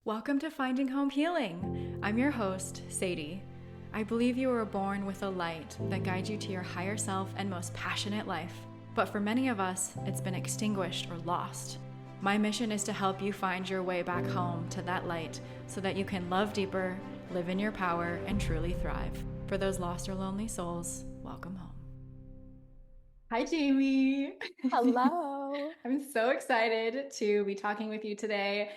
Welcome to Finding Home Healing. I'm your host, Sadie. I believe you were born with a light that guides you to your higher self and most passionate life. But for many of us, it's been extinguished or lost. My mission is to help you find your way back home to that light so that you can love deeper, live in your power, and truly thrive. For those lost or lonely souls, welcome home. Hi, Jamie. Hello. I'm so excited to be talking with you today.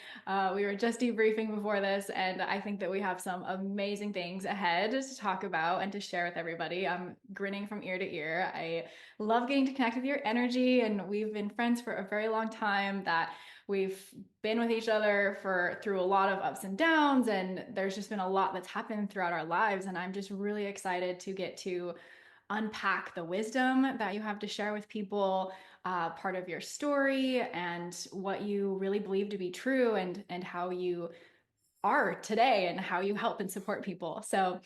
We were just debriefing before this, and I think that we have some amazing things ahead to talk about and to share with everybody. I'm grinning from ear to ear. I love getting to connect with your energy, and we've been friends for a very long time. That we've been with each other through a lot of ups and downs, and there's just been a lot that's happened throughout our lives, and I'm just really excited to get to unpack the wisdom that you have to share with people, part of your story and what you really believe to be true, and how you are today and how you help and support people. So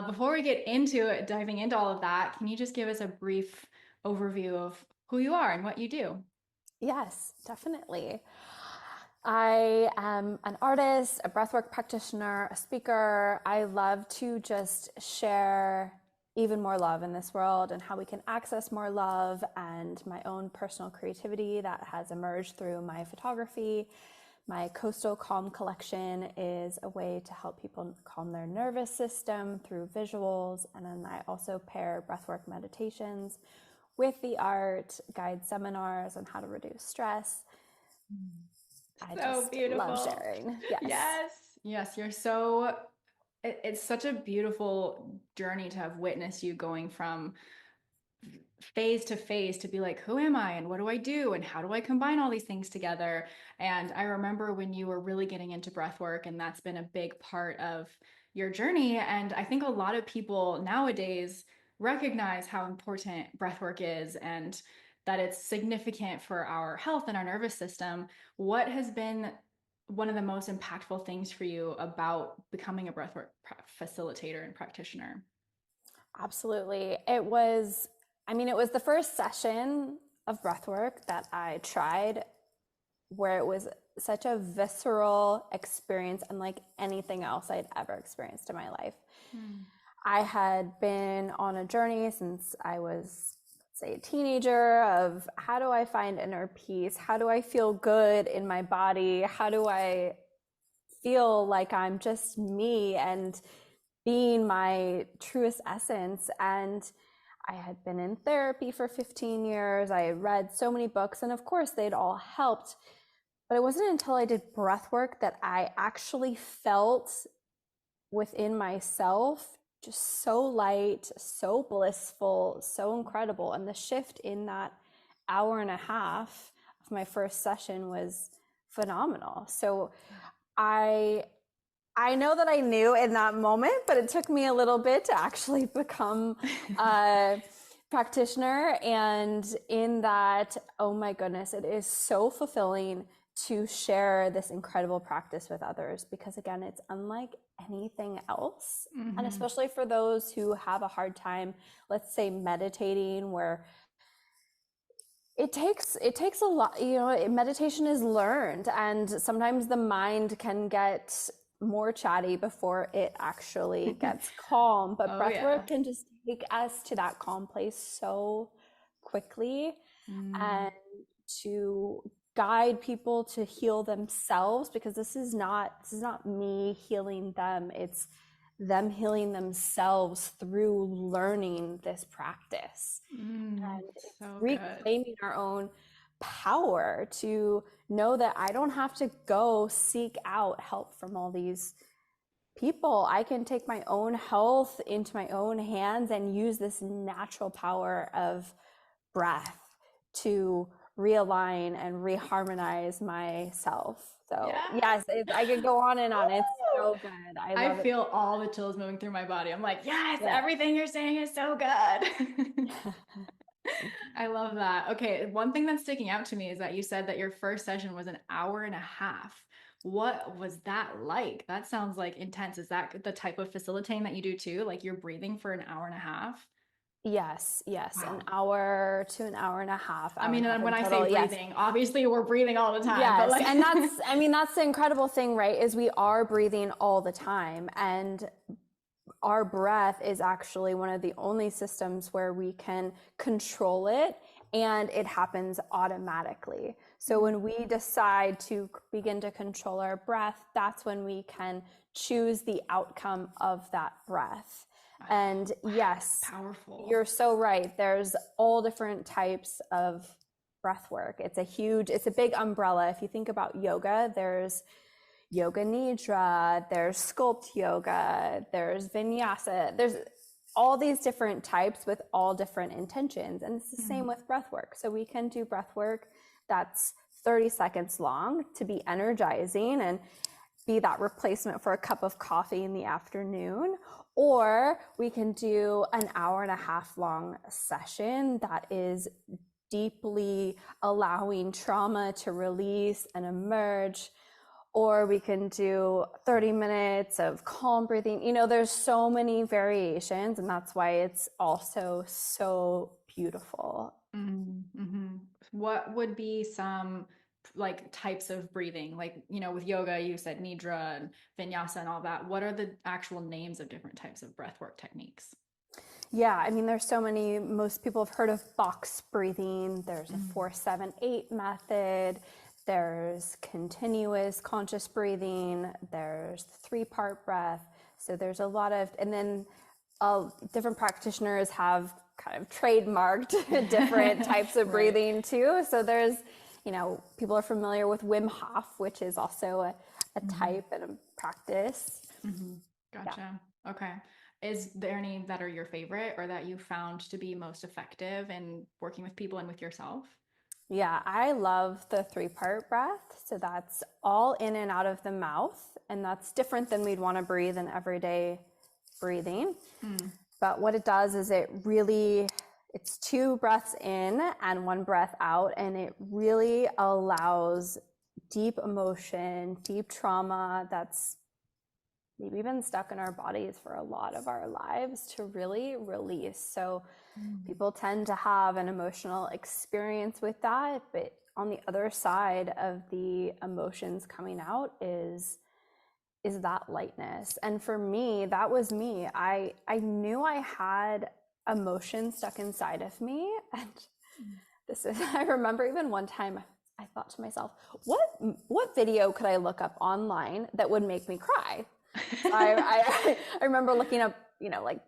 before we get into it, diving into all of that, can you just give us a brief overview of who you are and what you do? Yes, definitely. I am an artist, a breathwork practitioner, a speaker. I love to just share even more love in this world and how we can access more love, and my own personal creativity that has emerged through my photography. My Coastal Calm collection is a way to help people calm their nervous system through visuals. And then I also pair breathwork meditations with the art, guide seminars on how to reduce stress. I So just love beautiful. sharing. Yes. Yes. Yes, you're so it's such a beautiful journey to have witnessed you going from phase to phase to be like, who am I and what do I do and how do I combine all these things together? And I remember when you were really getting into breath work, and that's been a big part of your journey. And I think a lot of people nowadays recognize how important breath work is and that it's significant for our health and our nervous system. What has been one of the most impactful things for you about becoming a breathwork facilitator and practitioner? Absolutely. It was the first session of breathwork that I tried where it was such a visceral experience, unlike anything else I'd ever experienced in my life. Hmm. I had been on a journey since I was, let's say, a teenager of how do I find inner peace? How do I feel good in my body? How do I feel like I'm just me and being my truest essence? And I had been in therapy for 15 years. I had read so many books, and of course, they'd all helped. But it wasn't until I did breath work that I actually felt within myself just so light, so blissful, so incredible. And the shift in that hour and a half of my first session was phenomenal. So I I know that I knew in that moment, but it took me a little bit to actually become a practitioner. And in that, oh my goodness, it is so fulfilling to share this incredible practice with others, because again, it's unlike anything else. And Hmm. especially for those who have a hard time, let's say meditating, where it takes a lot, meditation is learned, and sometimes the mind can get more chatty before it actually gets calm, but Oh, breath yeah. work can just take us to that calm place so quickly, Mm. and to guide people to heal themselves, because this is not me healing them, it's them healing themselves through learning this practice. Mm. And it's So good. reclaiming our own power to know that I don't have to go seek out help from all these people. I can take my own health into my own hands and use this natural power of breath to realign and reharmonize myself. So, Yeah. yes, I could go on and on. It's so good. I I love it. feel all the chills moving through my body. I'm like, yes, Yeah. everything you're saying is so good. I love that. Okay, one thing that's sticking out to me is that you said that your first session was an hour and a half. What was that like? That sounds like intense. Is that the type of facilitating that you do too? Like you're breathing for an hour and a half? Yes, an Wow. hour to an hour and a half, I hour and mean, a half and in when I say total. Yes. breathing, obviously we're breathing all the time, but Yes. like, And that's, I mean, that's the incredible thing, right? Is we are breathing all the time. And our breath is actually one of the only systems where we can control it and it happens automatically. So when we decide to begin to control our breath, that's when we can choose the outcome of that breath. And that's yes, powerful. you're so right. There's all different types of breath work. It's a big umbrella. If you think about yoga, there's yoga nidra, there's sculpt yoga, there's vinyasa, there's all these different types with all different intentions. And it's the same with breath work. So we can do breath work that's 30 seconds long to be energizing and be that replacement for a cup of coffee in the afternoon. Or we can do an hour and a half long session that is deeply allowing trauma to release and emerge. Or we can do 30 minutes of calm breathing. There's so many variations, and that's why it's also so beautiful. Mm-hmm. What would be some like types of breathing? Like, with yoga, you said nidra and vinyasa and all that. What are the actual names of different types of breathwork techniques? Yeah, I mean, there's so many. Most people have heard of box breathing. There's a Mm. 4-7-8 method. There's continuous conscious breathing. There's the 3-part breath. So there's a lot of, and then different practitioners have kind of trademarked different types of Right. breathing too. So there's, people are familiar with Wim Hof, which is also a Mm-hmm. type and a practice. Mm-hmm. Yeah. Gotcha. Okay. Is there any that are your favorite or that you found to be most effective in working with people and with yourself? Yeah, I love the 3-part breath. So that's all in and out of the mouth. And that's different than we'd want to breathe in everyday breathing. Mm. But what it does is it's 2 breaths in and 1 breath out. And it really allows deep emotion, deep trauma that's maybe been stuck in our bodies for a lot of our lives to really release. So Mm. people tend to have an emotional experience with that, but on the other side of the emotions coming out is that lightness. And for me, that was me. I knew I had emotion stuck inside of me. And this is, I remember even one time I thought to myself, what video could I look up online that would make me cry? So I remember looking up, like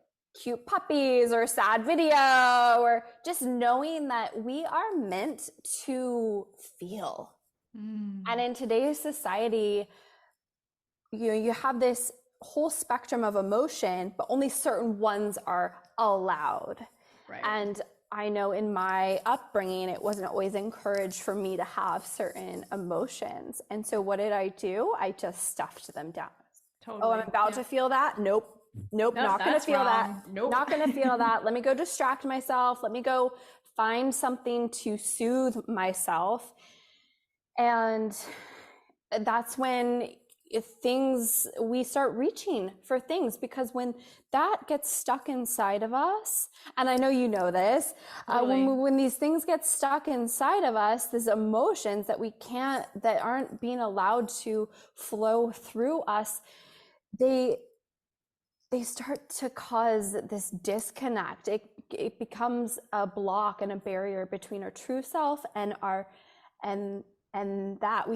cute puppies or sad video, or just knowing that we are meant to feel. And Mm. in today's society, you have this whole spectrum of emotion, but only certain ones are allowed. Right. And I know in my upbringing, it wasn't always encouraged for me to have certain emotions. And so what did I do? I just stuffed them down. Oh, I'm Totally. about Yeah. to feel that. Nope. Nope. Nope, Not going to that's feel that. wrong. Nope. Not going to feel that. Let me go distract myself. Let me go find something to soothe myself. And that's when we start reaching for things, because when that gets stuck inside of us, and I know you know this, Totally. when these things get stuck inside of us, these emotions that aren't being allowed to flow through us, they start to cause this disconnect. It becomes a block and a barrier between our true self and our and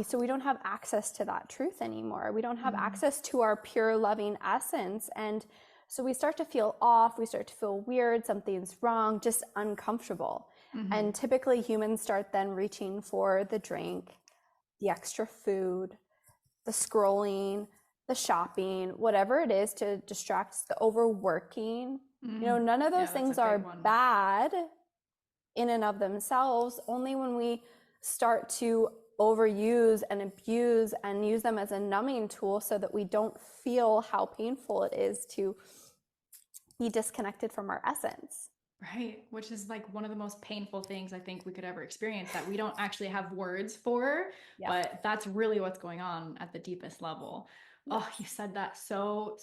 so we don't have access to that truth anymore. We don't have Mm. access to our pure loving essence. And so we start to feel off, we start to feel weird, something's wrong, just uncomfortable. Mm-hmm. And typically humans start then reaching for the drink, the extra food, the scrolling, the shopping, whatever it is to distract, the overworking. Mm. None of Yeah, those that's a things big are one. bad in and of themselves, only when we start to overuse and abuse and use them as a numbing tool so that we don't feel how painful it is to be disconnected from our essence. Right. Which is like one of the most painful things I think we could ever experience that we don't actually have words for, Yeah. but that's really what's going on at the deepest level. Oh, you said that so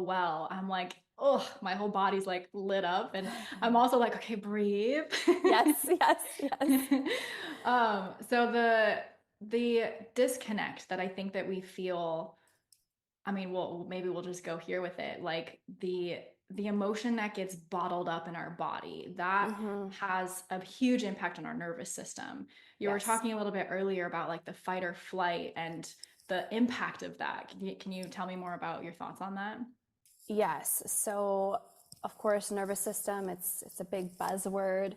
well. I'm like, oh, my whole body's like lit up. And I'm also like, okay, breathe. Yes, yes, yes. So the disconnect that I think that we feel, I mean, maybe we'll just go here with it. Like the emotion that gets bottled up in our body, that Hmm. has a huge impact on our nervous system. You were Yes. talking a little bit earlier about like the fight or flight and the impact of that. Can you tell me more about your thoughts on that? Yes. So, of course, nervous system, it's a big buzzword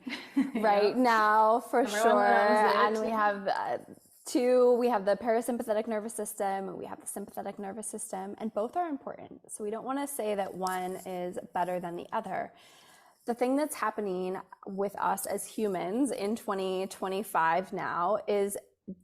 right Yep. now for Everyone loves sure. And it. we have two, we have the parasympathetic nervous system, and we have the sympathetic nervous system, and both are important. So we don't want to say that one is better than the other. The thing that's happening with us as humans in 2025 now is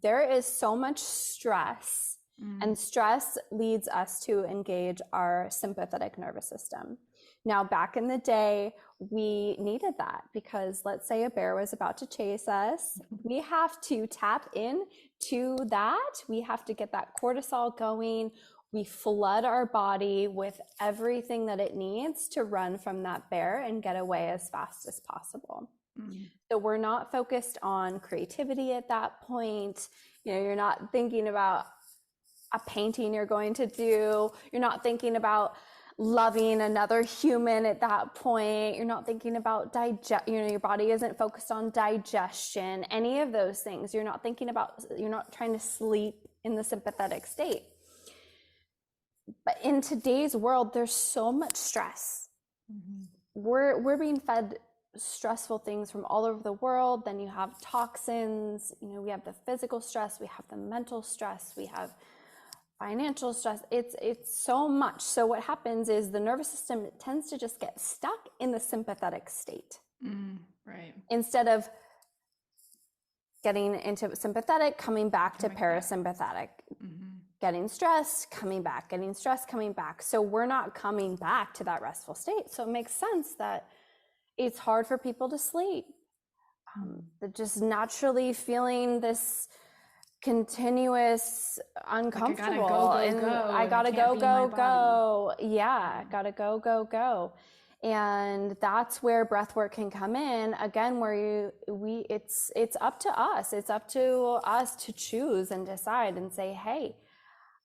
there is so much stress, Mm, and stress leads us to engage our sympathetic nervous system. Now, back in the day, we needed that because let's say a bear was about to chase us. We have to tap in to that. We have to get that cortisol going. We flood our body with everything that it needs to run from that bear and get away as fast as possible. mm. So we're not focused on creativity at that point. You're not thinking about a painting you're going to do. You're not thinking about loving another human at that point. You're not thinking about your body isn't focused on digestion, any of those things. You're not thinking about, you're not trying to sleep in the sympathetic state. But in today's world, there's so much stress. Mhm. We're being fed stressful things from all over the world. Then you have toxins, we have the physical stress, we have the mental stress, we have financial stress. It's so much. So what happens is the nervous system tends to just get stuck in the sympathetic state Right. instead of getting into sympathetic, coming back to Coming back. parasympathetic, Hmm. getting stressed, coming back, getting stressed, coming back. So we're not coming back to that restful state. So it makes sense that it's hard for people to sleep. They're just naturally feeling this continuous Like I gotta go, uncomfortable, go, and go, I and I gotta can't go, be in my go, body. go. Yeah, Yeah. gotta go, go, go. And that's where breath work can come in again, where it's up to us. It's up to us to choose and decide and say, hey,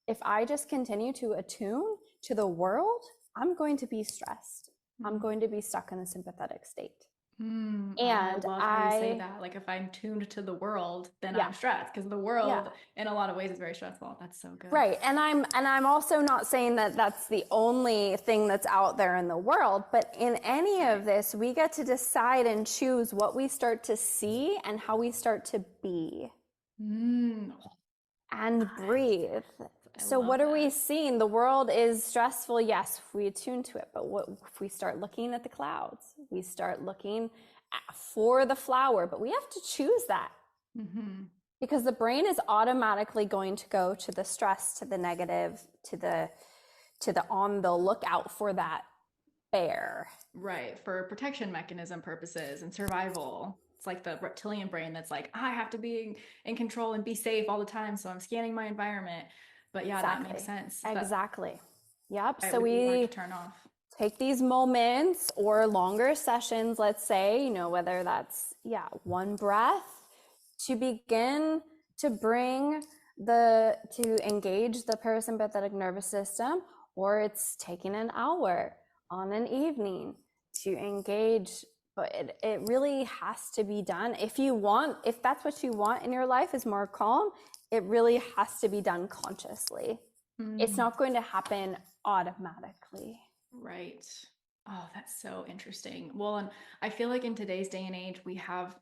if I just continue to attune to the world, I'm going to be stressed. I'm Mm. going to be stuck in the sympathetic state. Oh, I And love how you say that. Like if I'm tuned to the world, then yeah, I'm stressed because the yeah. world in a lot of ways is very stressful. That's so good. Right. And I'm also not saying that that's the only thing that's out there in the world, but in any of Right. this, we get to decide and choose what we start to see and how we start to be Oh, and breathe. I So love what are we that. seeing? The world is stressful, yes, if we attune to it, but what if we start looking at the clouds? We start looking for the flower, but we have to choose that. Hmm. Because the brain is automatically going to go to the stress, to the negative, to the on the lookout for that bear. Right. For protection mechanism purposes and survival. It's like the reptilian brain that's like, I have to be in control and be safe all the time. So I'm scanning my environment. But yeah, that makes Exactly. sense. That Exactly. Yep. right So would be hard to we turn off. take these moments or longer sessions, let's say, whether that's, yeah, one breath to begin to bring to engage the parasympathetic nervous system, or it's taking an hour on an evening to engage. But it really has to be done. If that's what you want in your life is more calm, it really has to be done consciously. It's Mm. not going to happen automatically. Right. Oh, that's so interesting. Well, and I feel like in today's day and age, we have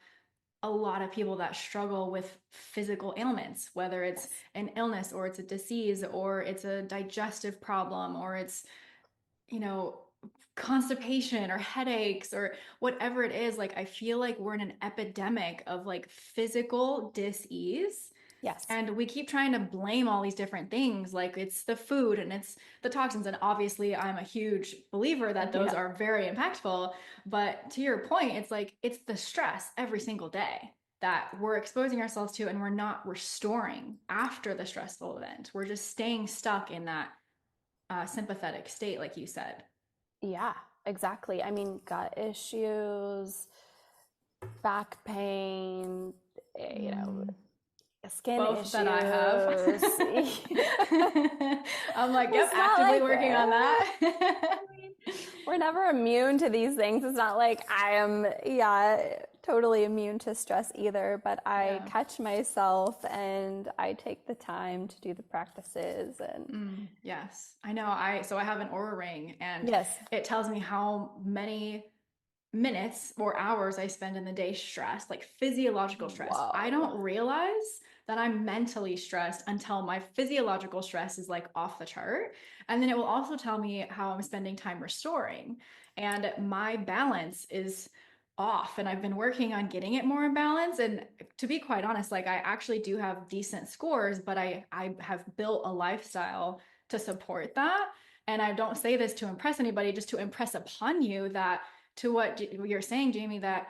a lot of people that struggle with physical ailments, whether it's Yes. an illness or it's a disease or it's a digestive problem or it's, you know, constipation or headaches or whatever it is. Like, I feel like we're in an epidemic of like physical dis-ease. Yes. And we keep trying to blame all these different things, like it's the food and it's the toxins. And obviously, I'm a huge believer that those Yeah. are very impactful. But to your point, it's like it's the stress every single day that we're exposing ourselves to, and we're not restoring after the stressful event. We're just staying stuck in that sympathetic state, like you said. Yeah, exactly. I mean, gut issues, back pain, you know, Mm, skin both that I have. issues. I'm like, yep, It's not actively like, working on that. I mean, we're never immune to these things. It's not like I am, yeah, totally immune to stress either, but I Yeah. catch myself and I take the time to do the practices and Yes, I know. So I have an Aura ring, and yes. it tells me how many minutes or hours I spend in the day stressed, like physiological stress. I Whoa. don't realize that I'm mentally stressed until my physiological stress is like off the chart. And then it will also tell me how I'm spending time restoring. And my balance is off. And I've been working on getting it more in balance. And to be quite honest, like I actually do have decent scores, but I have built a lifestyle to support that. And I don't say this to impress anybody, just to impress upon you that to what you're saying, Jamie, that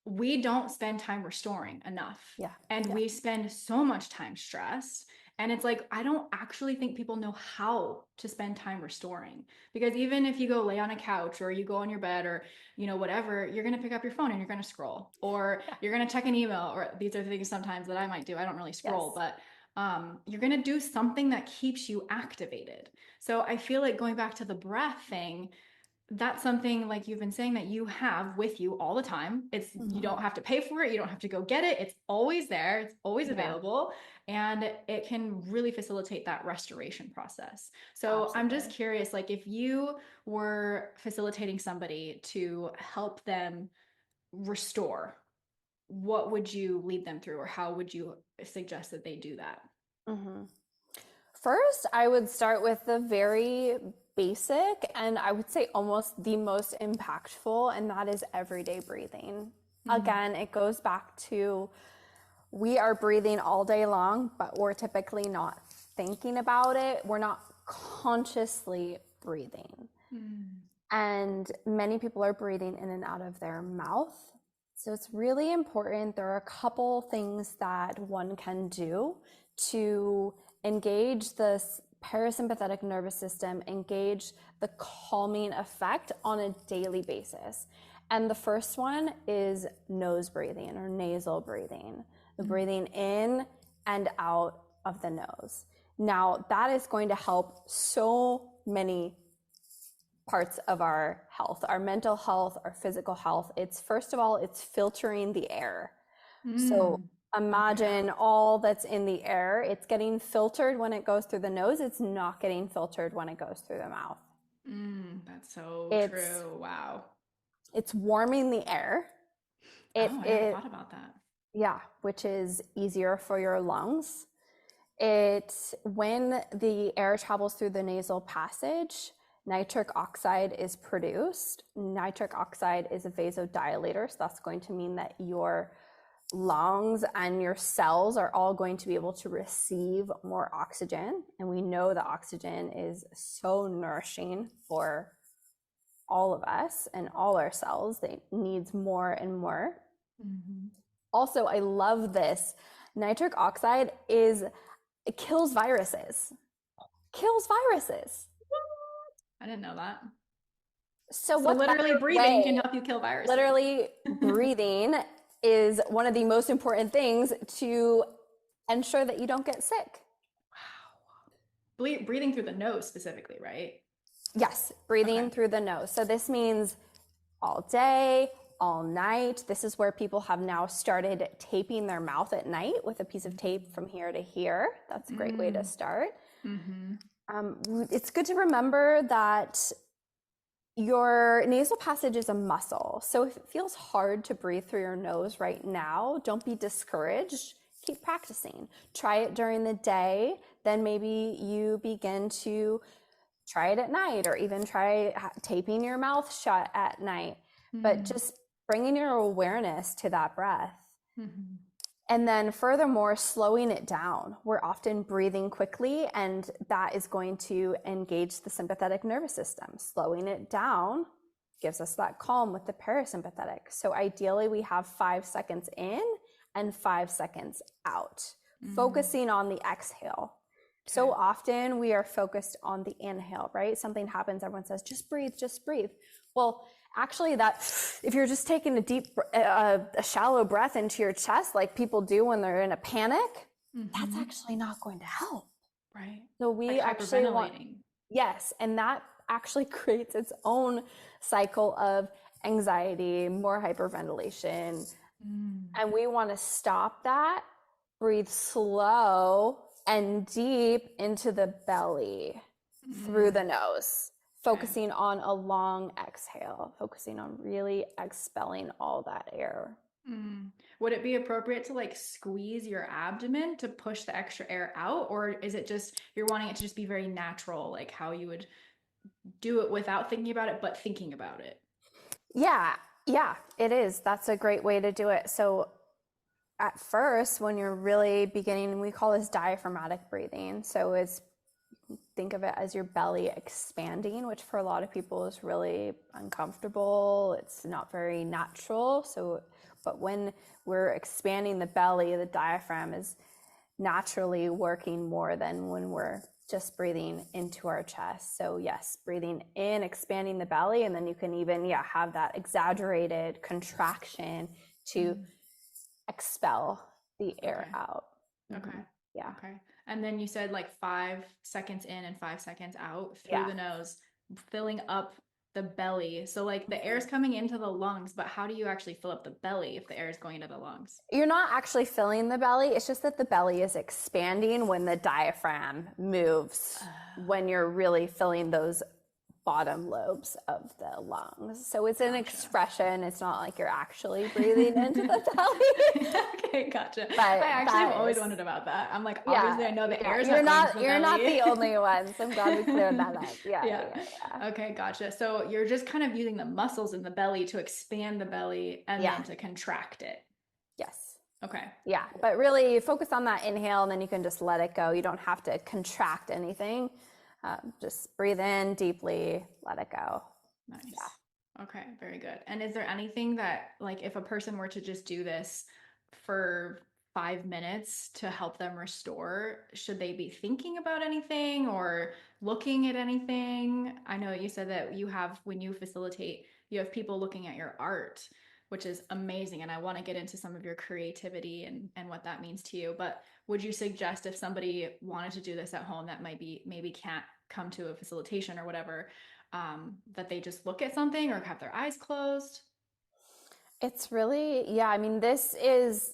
we don't spend time restoring enough. Yeah. And Yeah. we spend so much time stressed. And it's like, I don't actually think people know how to spend time restoring. Because even if you go lay on a couch or you go on your bed or, whatever, you're going to pick up your phone and you're going to scroll or Yeah. you're going to check an email. Or these are things sometimes that I might do. I don't really scroll, Yes. but you're going to do something that keeps you activated. So I feel like going back to the breath thing, that's something like you've been saying that you have with you all the time. You Hmm. don't have to pay for it, you don't have to go get it. It's always there, it's always Yeah, available, and it can really facilitate that restoration process. So I'm just absolutely. curious, like if you were facilitating somebody to help them restore, what would you lead them through or how would you suggest that they do that? Hmm. First, I would start with the very basic and I would say almost the most impactful, and that is everyday breathing. Mm, Again, it goes back to we are breathing all day long, but we're typically not thinking about it. We're not consciously breathing. mm, And many people are breathing in and out of their mouth. So it's really important. There are a couple things that one can do to engage the parasympathetic nervous system, engage the calming effect on a daily basis. And the first one is nose breathing or nasal breathing, the mm, breathing in and out of the nose. Now, that is going to help so many parts of our health, our mental health, our physical health. It's first of all, it's filtering the air. So mm. Okay. imagine all that's in the air. It's getting filtered when it goes through the nose. It's not getting filtered when it goes through the mouth. That's so It's true. Wow. it's warming the air. It Oh, I never it thought about that. yeah, which is easier for your lungs. It when the air travels through the nasal passage, nitric oxide is produced. Nitric oxide is a vasodilator, so that's going to mean that your lungs and your cells are all going to be able to receive more oxygen. And we know that oxygen is so nourishing for all of us and all our cells. It needs more and more. Hmm. Also, I love this. Nitric oxide is it kills viruses. Kills viruses. I didn't know that. So So what literally better breathing can way? help you kill viruses. Literally breathing is one of the most important things to ensure that you don't get sick. Breathing through the nose specifically, right? Yes, Okay. breathing through the nose. So this means all day, all night. This is where people have now started taping their mouth at night with a piece of tape from here to here. That's a great way to Mm. start. Mm-hmm. It's good to remember that your nasal passage is a muscle. So if it feels hard to breathe through your nose right now, don't be discouraged. Keep practicing. Try it during the day. Then maybe you begin to try it at night or even try taping your mouth shut at night. But Mm. just bringing your awareness to that breath. Mm-hmm. And then furthermore, slowing it down. We're often breathing quickly, and that is going to engage the sympathetic nervous system. Slowing it down gives us that calm with the parasympathetic. So ideally, we have 5 seconds in and 5 seconds out, Mm. focusing on the exhale. Okay. So often we are focused on the inhale, right? Something happens, everyone says, just breathe, just breathe. Well, actually, that if you're just taking a shallow breath into your chest, like people do when they're in a panic, that's actually not going to help. Right. So Like we actually want, hyperventilating. yes, and that actually creates its own cycle of anxiety, more hyperventilation. And we want to stop that, breathe slow and deep into the belly through the nose, Okay. focusing on a long exhale, focusing on really expelling all that air. Would it be appropriate to like squeeze your abdomen to push the extra air out, or is it just you're wanting it to just be very natural, like how you would do it without thinking about it, but thinking about it? Yeah, yeah, it is. That's a great way to do it. So at first, when you're really beginning, we call this diaphragmatic breathing. So it's think of it as your belly expanding, which for a lot of people is really uncomfortable. It's not very natural. So, but when we're expanding the belly, the diaphragm is naturally working more than when we're just breathing into our chest. So yes, breathing in, expanding the belly, and then you can even have that exaggerated contraction to expel the air Okay. out. Okay. Yeah. Okay. And then you said like 5 seconds in and 5 seconds out through Yeah. the nose, filling up the belly. So like the air is coming into the lungs, but how do you actually fill up the belly if the air is going into the lungs? You're not actually filling the belly. It's just that the belly is expanding when the diaphragm moves, when you're really filling those bottom lobes of the lungs. So it's an Gotcha. expression. It's not like you're actually breathing into the belly. Okay, gotcha. But I actually have always is, wondered about that. I'm like, yeah, obviously I know the yeah. air is not going into the You're not belly. the only ones. I'm glad we cleared that up. Yeah, Yeah. yeah, yeah. Okay, gotcha. So you're just kind of using the muscles in the belly to expand the belly and Yeah. then to contract it. Yes. Okay. Yeah, but really focus on that inhale and then you can just let it go. You don't have to contract anything. Just breathe in deeply, let it go. Nice. Yeah. Okay, very good. And is there anything that, like, if a person were to just do this for 5 minutes to help them restore, should they be thinking about anything or looking at anything? I know you said that you have, when you facilitate, you have people looking at your art, which is amazing. And I want to get into some of your creativity and what that means to you. But would you suggest if somebody wanted to do this at home that might be maybe can't come to a facilitation or whatever, that they just look at something or have their eyes closed? It's really, yeah, I mean, this is,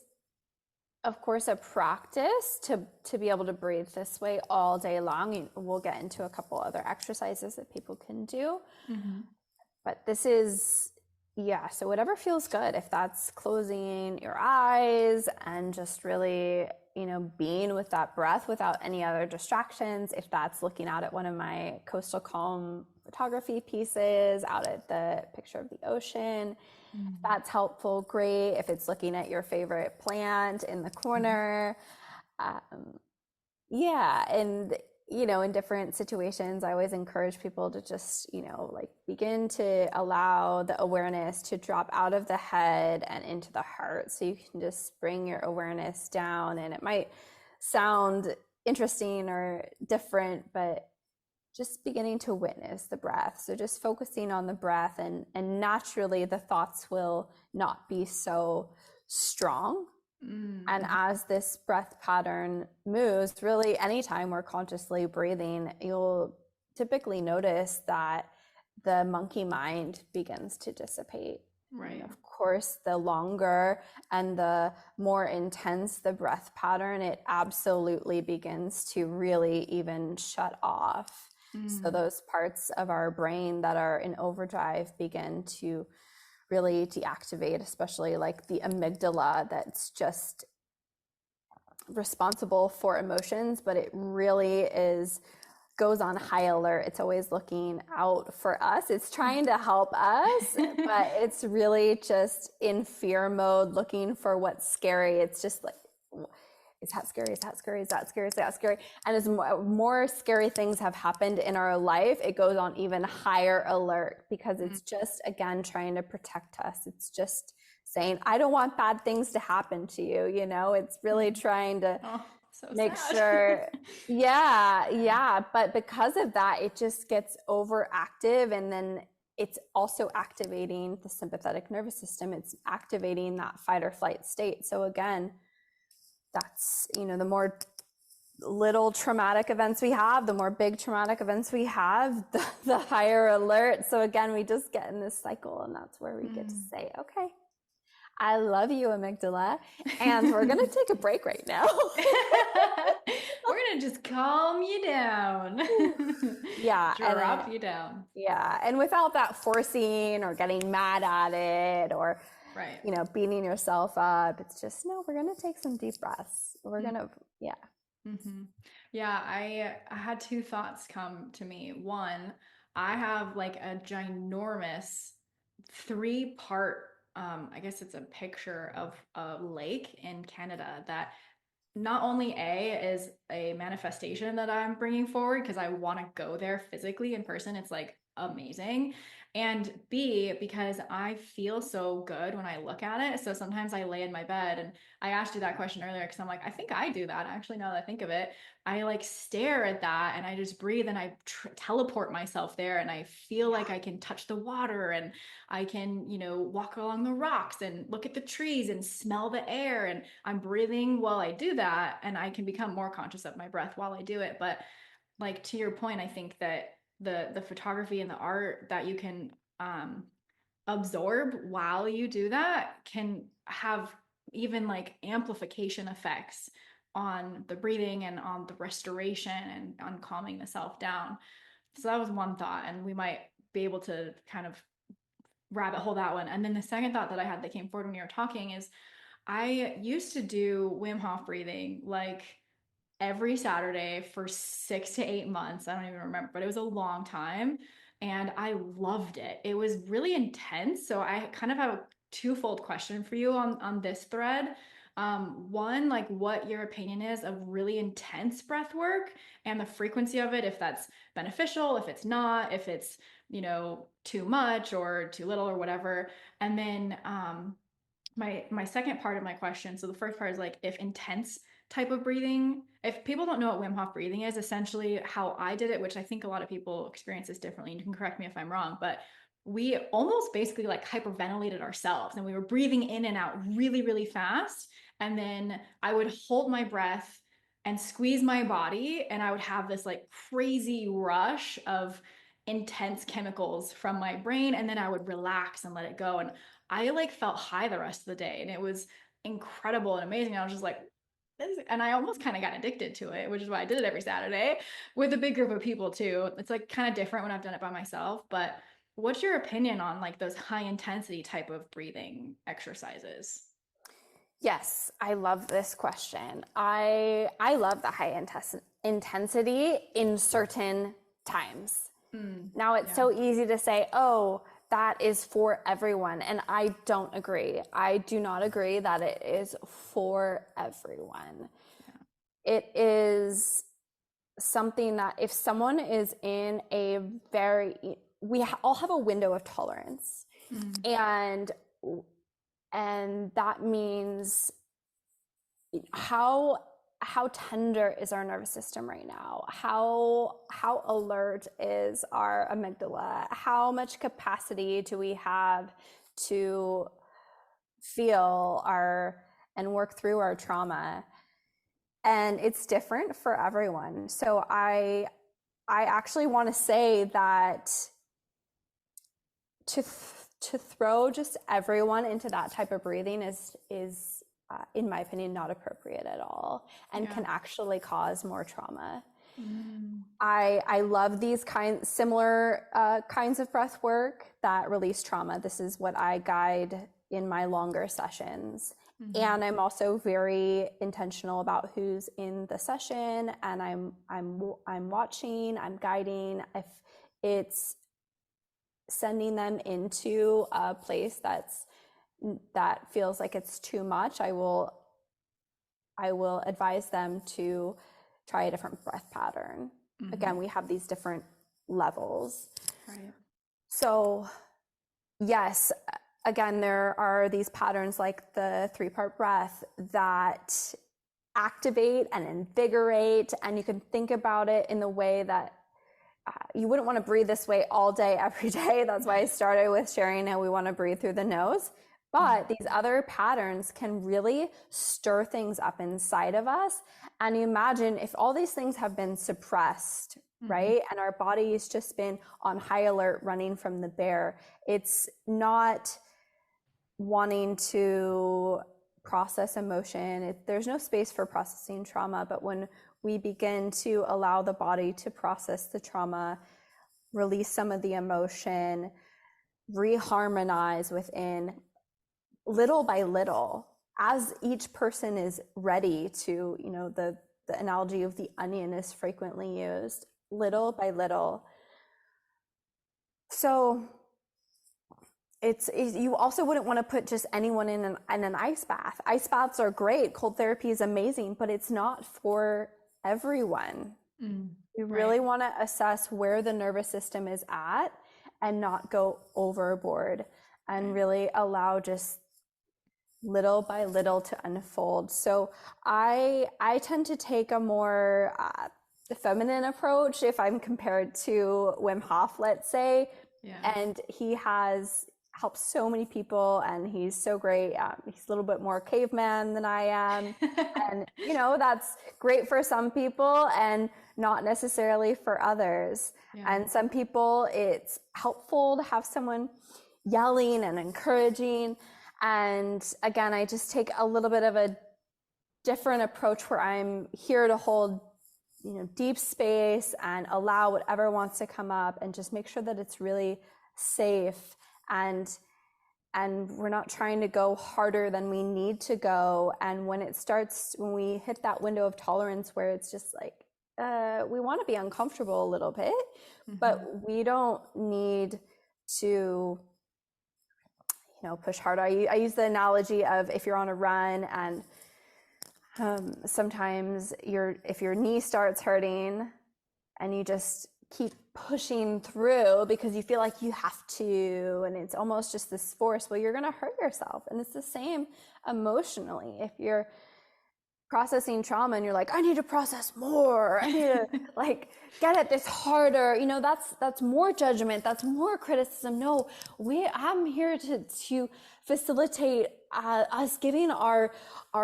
of course, a practice to be able to breathe this way all day long. We'll get into a couple other exercises that people can do. But this is, yeah, so whatever feels good. If that's closing your eyes and just really, being with that breath without any other distractions. If that's looking out at one of my coastal calm photography pieces, out at the picture of the ocean, that's helpful, great. If it's looking at your favorite plant in the corner, yeah, and in different situations, I always encourage people to just, like begin to allow the awareness to drop out of the head and into the heart. So you can just bring your awareness down, and it might sound interesting or different, but just beginning to witness the breath. So just focusing on the breath, and naturally the thoughts will not be so strong. And as this breath pattern moves, really anytime we're consciously breathing, you'll typically notice that the monkey mind begins to dissipate. Right. And of course, the longer and the more intense the breath pattern, it absolutely begins to really even shut off. So those parts of our brain that are in overdrive begin to really deactivate, especially like the amygdala that's just responsible for emotions, but it really goes on high alert. It's always looking out for us. It's trying to help us, but it's really just in fear mode, looking for what's scary. It's just like, is that scary? Is that scary? Is that scary? Is that scary? And as more scary things have happened in our life, it goes on even higher alert, because it's just, again, trying to protect us. It's just saying, I don't want bad things to happen to you. It's really trying to So make sad. sure, yeah. But because of that, it just gets overactive, and then it's also activating the sympathetic nervous system. It's activating that fight or flight state. So again, that's, the more little traumatic events we have, the more big traumatic events we have, the higher alert. So again, we just get in this cycle, and that's where we get to say, okay, I love you, amygdala, and we're going to take a break right now. We're gonna just calm you down. Yeah, Drop you down. and without that forcing or getting mad at it, or Right. beating yourself up. It's just, no, we're going to take some deep breaths. We're going to, yeah. Mm-hmm. Yeah, I had two thoughts come to me. One, I have like a ginormous three-part, I guess it's a picture of a lake in Canada that not only A is a manifestation that I'm bringing forward because I want to go there physically in person. It's like amazing. And B, because I feel so good when I look at it. So sometimes I lay in my bed, and I asked you that question earlier because I'm like, I think I do that actually now that I think of it. I like stare at that and I just breathe and I teleport myself there, and I feel like I can touch the water, and I can, walk along the rocks and look at the trees and smell the air. And I'm breathing while I do that. And I can become more conscious of my breath while I do it. But like to your point, I think that the photography and the art that you can absorb while you do that can have even like amplification effects on the breathing and on the restoration and on calming the self down. So that was one thought, and we might be able to kind of rabbit hole that one. And then the second thought that I had that came forward when you were talking is I used to do Wim Hof breathing like every Saturday for 6 to 8 months. I don't even remember, but it was a long time. And I loved it. It was really intense. So I kind of have a twofold question for you on this thread. One, like what your opinion is of really intense breath work and the frequency of it, if that's beneficial, if it's not, if it's, too much or too little or whatever. And then my second part of my question, so the first part is like if intense type of breathing, if people don't know what Wim Hof breathing is, essentially how I did it, which I think a lot of people experience this differently, and you can correct me if I'm wrong, but we almost basically like hyperventilated ourselves, and we were breathing in and out really really fast, and then I would hold my breath and squeeze my body, and I would have this like crazy rush of intense chemicals from my brain, and then I would relax and let it go. And I like felt high the rest of the day, and it was incredible and amazing. I was just like, and I almost kind of got addicted to it, which is why I did it every Saturday with a big group of people too. It's like kind of different when I've done it by myself. But what's your opinion on like those high intensity type of breathing exercises? Yes, I love this question. I love the high intensity in certain times. Now it's Yeah. so easy to say, oh, that is for everyone. And I don't agree. I do not agree that it is for everyone. It is something that if someone is in a we all have a window of tolerance. And that means how tender is our nervous system right now? How alert is our amygdala? How much capacity do we have to feel and work through our trauma? And it's different for everyone. So I actually want to say that to throw just everyone into that type of breathing is in my opinion, not appropriate at all, and can actually cause more trauma. I love these similar kinds of breath work that release trauma. This is what I guide in my longer sessions. And I'm also very intentional about who's in the session, and I'm watching, I'm guiding. If it's sending them into a place that feels like it's too much, I will advise them to try a different breath pattern. Again, we have these different levels. Right. So yes, again, there are these patterns like the 3-part breath that activate and invigorate. And you can think about it in the way that you wouldn't want to breathe this way all day, every day. That's why I started with sharing how we want to breathe through the nose. But these other patterns can really stir things up inside of us. And you imagine if all these things have been suppressed, right? And our body's just been on high alert running from the bear. It's not wanting to process emotion. There's no space for processing trauma. But when we begin to allow the body to process the trauma, release some of the emotion, reharmonize within, little by little, as each person is ready to, the analogy of the onion is frequently used, little by little. So you also wouldn't want to put just anyone in an ice bath. Ice baths are great. Cold therapy is amazing, but it's not for everyone. You really want to assess where the nervous system is at and not go overboard and really allow just little by little to unfold. So I tend to take a more feminine approach if I'm compared to Wim Hof, let's say. And he has helped so many people and he's so great. He's a little bit more caveman than I am. And, that's great for some people and not necessarily for others. And some people, it's helpful to have someone yelling and encouraging. And again, I just take a little bit of a different approach where I'm here to hold, deep space and allow whatever wants to come up and just make sure that it's really safe and we're not trying to go harder than we need to go. And when we hit that window of tolerance where it's just like, we want to be uncomfortable a little bit, but we don't need to, push harder. I use the analogy of if you're on a run and sometimes if your knee starts hurting and you just keep pushing through because you feel like you have to, and it's almost just this force, well, you're going to hurt yourself. And it's the same emotionally. If you're processing trauma and you're like, I need to process more, I need to get at this harder, that's more judgment, that's more criticism. No, I'm here to facilitate us giving our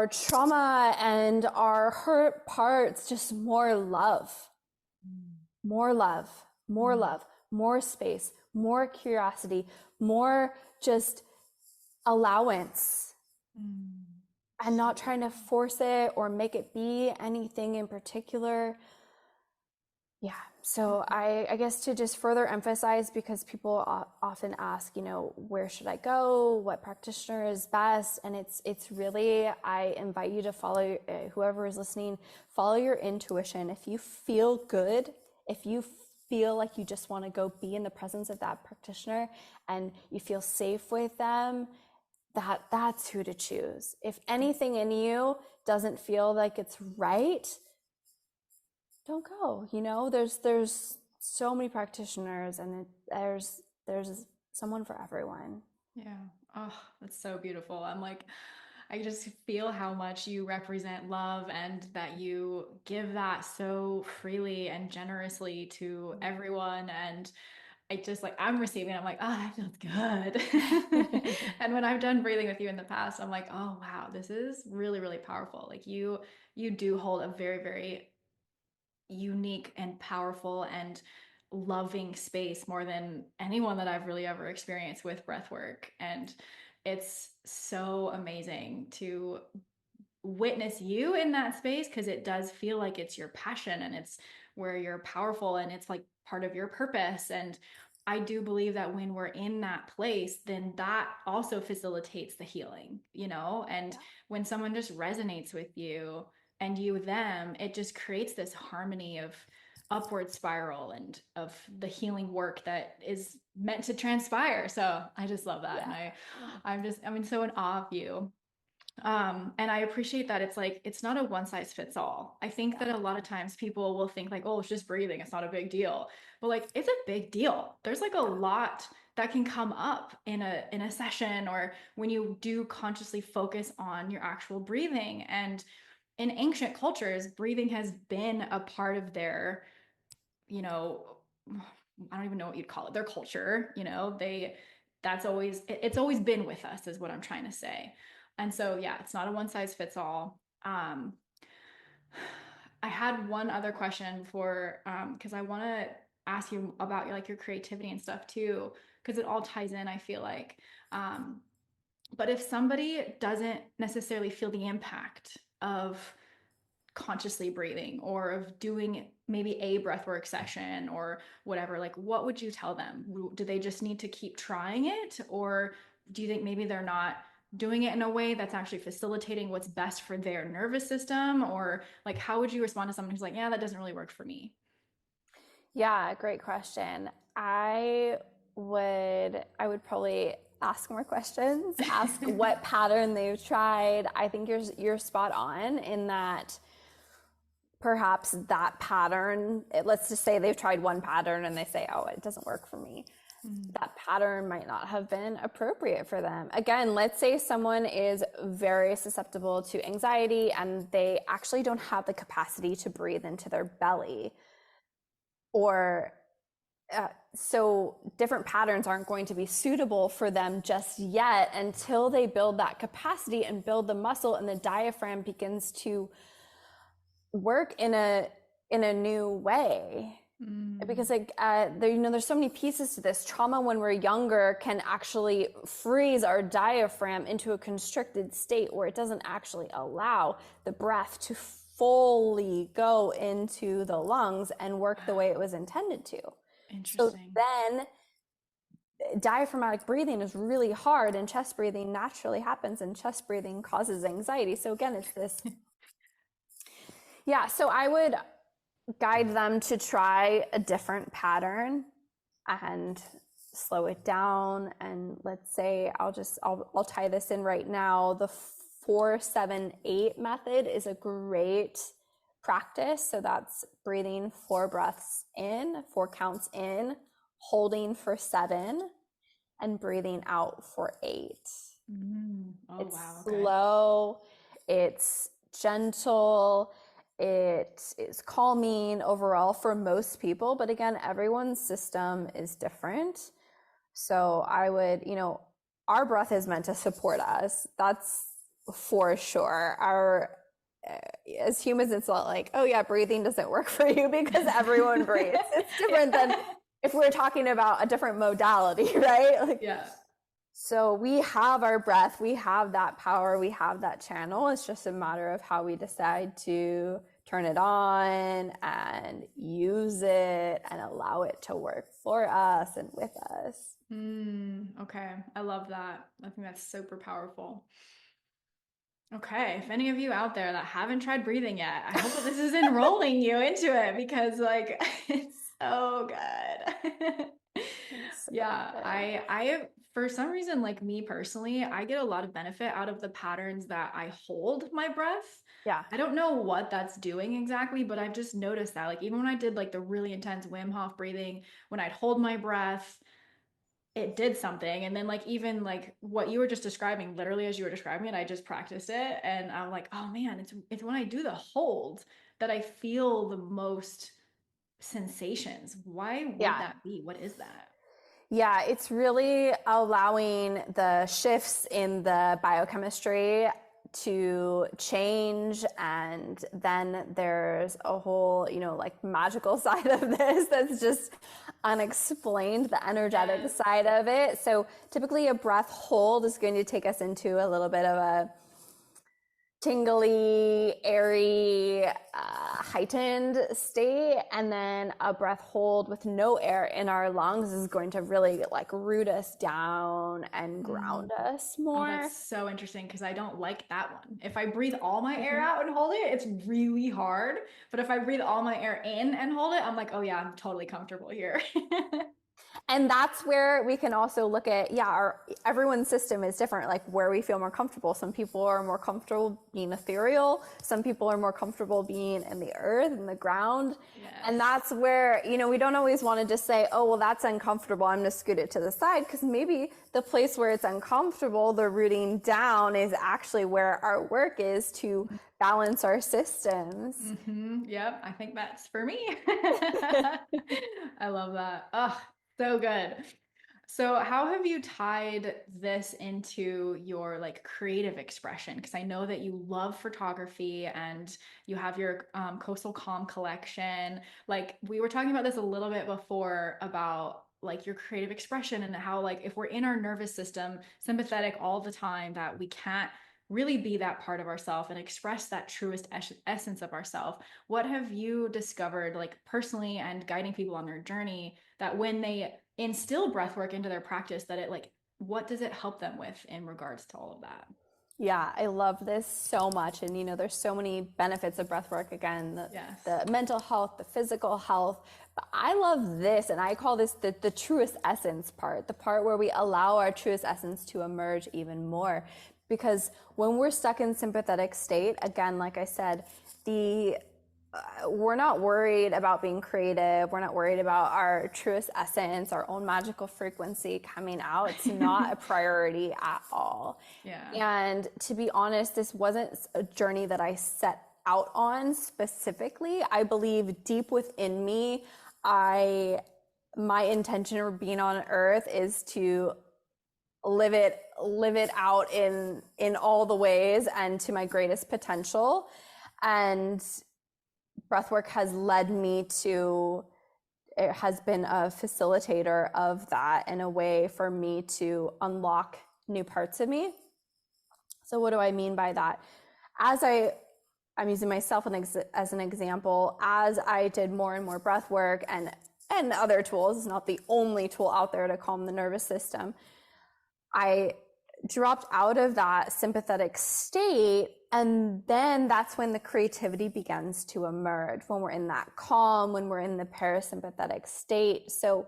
trauma and our hurt parts just more love, more space, more curiosity, more just allowance. And not trying to force it or make it be anything in particular. Yeah. So I guess to just further emphasize, because people often ask, where should I go? What practitioner is best? And it's really, I invite you to follow, whoever is listening, follow your intuition. If you feel good, if you feel like you just want to go be in the presence of that practitioner and you feel safe with them, that's who to choose. If anything in you doesn't feel like it's right, don't go. There's so many practitioners and there's someone for everyone. Yeah. Oh, that's so beautiful. I just feel how much you represent love and that you give that so freely and generously to everyone. And I'm receiving, I'm like, oh, that feels good. And when I've done breathing with you in the past, I'm like, oh, wow, this is really, really powerful. You do hold a very, very unique and powerful and loving space more than anyone that I've really ever experienced with breath work. And it's so amazing to witness you in that space because it does feel like it's your passion and it's where you're powerful and it's like part of your purpose. And I do believe that when we're in that place, then that also facilitates the healing, and when someone just resonates with you and you them, it just creates this harmony of upward spiral and of the healing work that is meant to transpire. So I just love that. And I'm so in awe of you. And I appreciate that it's not a one size fits all. I think that a lot of times people will think like, oh, it's just breathing, it's not a big deal. But it's a big deal. There's a lot that can come up in a session or when you do consciously focus on your actual breathing. And in ancient cultures, breathing has been a part of their, you know, I don't even know what you'd call it, their culture, that's always, it's always been with us, is what I'm trying to say. And so, yeah, it's not a one size fits all. I had one other question before, because I want to ask you about like your creativity and stuff too, because it all ties in, I feel like. Um, but if somebody doesn't necessarily feel the impact of consciously breathing or of doing maybe a breathwork session or whatever, like what would you tell them? Do they just need to keep trying it? Or do you think maybe they're not doing it in a way that's actually facilitating what's best for their nervous system? Or like, how would you respond to someone who's like, yeah, that doesn't really work for me? Yeah, great question. I would probably ask more questions, ask what pattern they've tried. I think you're spot on in that perhaps that pattern, let's just say they've tried one pattern and they say, oh, it doesn't work for me. Mm. That pattern might not have been appropriate for them. Again, let's say someone is very susceptible to anxiety and they actually don't have the capacity to breathe into their belly, or so different patterns aren't going to be suitable for them just yet until they build that capacity and build the muscle and the diaphragm begins to work in a new way. Mm. Because like there's so many pieces to this. Trauma when we're younger can actually freeze our diaphragm into a constricted state where it doesn't actually allow the breath to fully go into the lungs and work the way it was intended to. So Interesting. then diaphragmatic breathing is really hard, and chest breathing naturally happens, and chest breathing causes anxiety. So again, it's this. Yeah, so I would guide them to try a different pattern and slow it down. And let's say I'll tie this in right now. The 4-7-8 method is a great practice. So that's breathing 4 breaths in, 4 counts in, holding for 7, and breathing out for 8. Mm. Oh, It's wow. Okay. slow, it's gentle, it is calming overall for most people. But again, everyone's system is different. So I would, our breath is meant to support us. That's for sure. As humans, it's not like, oh yeah, breathing doesn't work for you because everyone breathes. It's different than if we're talking about a different modality, right? Like, Yeah. so we have our breath, we have that power, we have that channel. It's just a matter of how we decide to turn it on and use it and allow it to work for us and with us. Okay. I love that. I think that's super powerful. Okay, if any of you out there that haven't tried breathing yet, I hope that this is enrolling you into it because like it's so good. It's so Yeah, good. I for some reason, like me personally, I get a lot of benefit out of the patterns that I hold my breath. Yeah. I don't know what that's doing exactly, but I've just noticed that like even when I did like the really intense Wim Hof breathing, when I'd hold my breath, it did something. And then like even like what you were just describing, literally as you were describing it, I just practiced it and I'm like, oh man, it's when I do the hold that I feel the most sensations. Why would Yeah. that be? What is that? Yeah, it's really allowing the shifts in the biochemistry to change. And then there's a whole, like magical side of this that's just unexplained, the energetic Yes. side of it. So typically a breath hold is going to take us into a little bit of a tingly, airy, heightened state. And then a breath hold with no air in our lungs is going to really like root us down and Mm. ground us Oh, more. that's so interesting because I don't like that one. If I breathe all my air Mhm. out and hold it, it's really hard. But if I breathe all my air in and hold it, I'm like, oh yeah, I'm totally comfortable here. And that's where we can also look at, everyone's system is different, like where we feel more comfortable. Some people are more comfortable being ethereal. Some people are more comfortable being in the earth and the ground. Yes. And that's where, we don't always want to just say, oh, well, that's uncomfortable, I'm going to scoot it to the side. Because maybe the place where it's uncomfortable, the rooting down, is actually where our work is to balance our systems. Yep, I think that's for me. I love that. Oh, so good. So how have you tied this into your like creative expression? Because I know that you love photography and you have your Coastal Calm collection. Like we were talking about this a little bit before about like your creative expression and how like if we're in our nervous system sympathetic all the time that we can't really be that part of ourselves and express that truest essence of ourselves. What have you discovered like personally and guiding people on their journey that when they instill breath work into their practice that it like what does it help them with in regards to all of that? Yeah, I love this so much. And, there's so many benefits of breath work. Again, Yes. the mental health, the physical health. But I love this, and I call this the truest essence part, the part where we allow our truest essence to emerge even more. Because when we're stuck in sympathetic state, again, like I said, we're not worried about being creative. We're not worried about our truest essence, our own magical frequency coming out. It's not a priority at all. Yeah. And to be honest, this wasn't a journey that I set out on specifically. I believe deep within me, my intention of being on earth is to live it out in all the ways and to my greatest potential. And breathwork has led me to, it has been a facilitator of that and a way for me to unlock new parts of me. So what do I mean by that? I'm using myself as an example, as I did more and more breath work and other tools, it's not the only tool out there to calm the nervous system. I dropped out of that sympathetic state, and then that's when the creativity begins to emerge, when we're in that calm, when we're in the parasympathetic state. So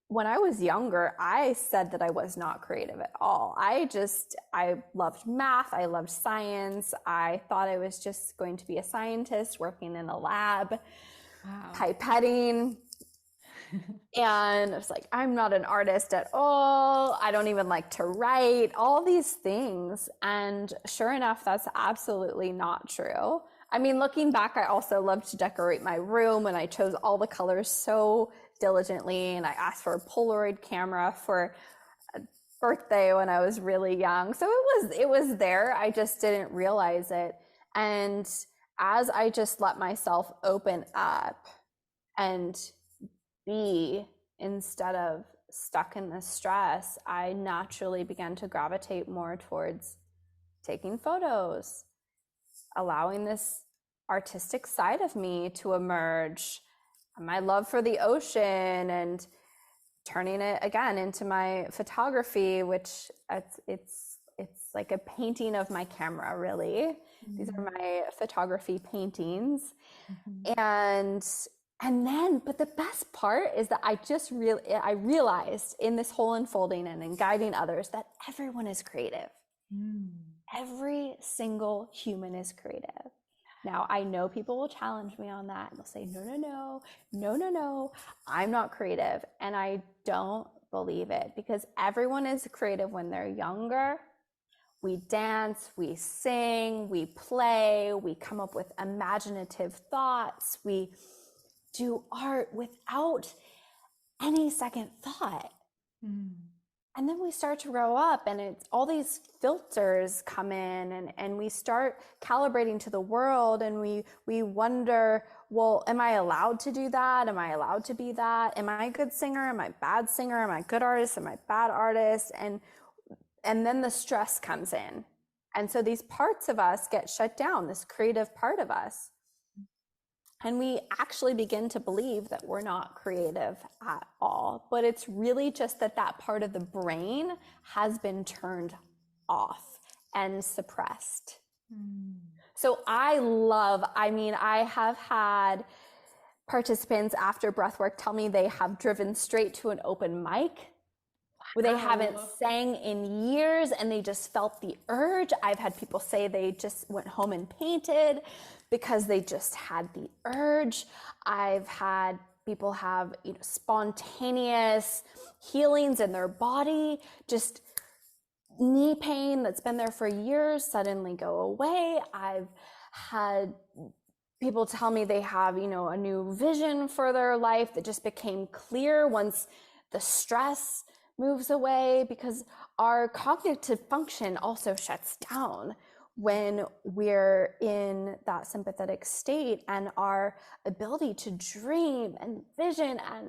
when I was younger, I said that I was not creative at all. I loved math. I loved science. I thought I was just going to be a scientist working in a lab, pipetting. And I was like, I'm not an artist at all. I don't even like to write, all these things. And sure enough, that's absolutely not true. I mean, looking back, I also loved to decorate my room, and I chose all the colors so diligently. And I asked for a Polaroid camera for a birthday when I was really young. So it was there. I just didn't realize it. And as I just let myself open up and be instead of stuck in the stress, I naturally began to gravitate more towards taking photos, allowing this artistic side of me to emerge, my love for the ocean, and turning it again into my photography, which it's like a painting of my camera, really. These are my photography paintings. And then, but the best part is that I realized in this whole unfolding and in guiding others that everyone is creative. Every single human is creative. Now, I know people will challenge me on that and they'll say, no, I'm not creative. And I don't believe it, because everyone is creative when they're younger. We dance, we sing, we play, we come up with imaginative thoughts, we do art without any second thought. And then we start to grow up, and it's all these filters come in, and we start calibrating to the world, and we wonder, well, am I allowed to do that? Am I allowed to be that? Am I a good singer? Am I a bad singer? Am I a good artist? Am I a bad artist? And then the stress comes in. And so these parts of us get shut down, this creative part of us. And we actually begin to believe that we're not creative at all. But it's really just that part of the brain has been turned off and suppressed. So I have had participants after breathwork tell me they have driven straight to an open mic where they haven't Wow. sang in years and they just felt the urge. I've had people say they just went home and painted because they just had the urge. I've had people have, spontaneous healings in their body, just knee pain that's been there for years suddenly go away. I've had people tell me they have, a new vision for their life that just became clear once the stress moves away, because our cognitive function also shuts down when we're in that sympathetic state, and our ability to dream and vision and,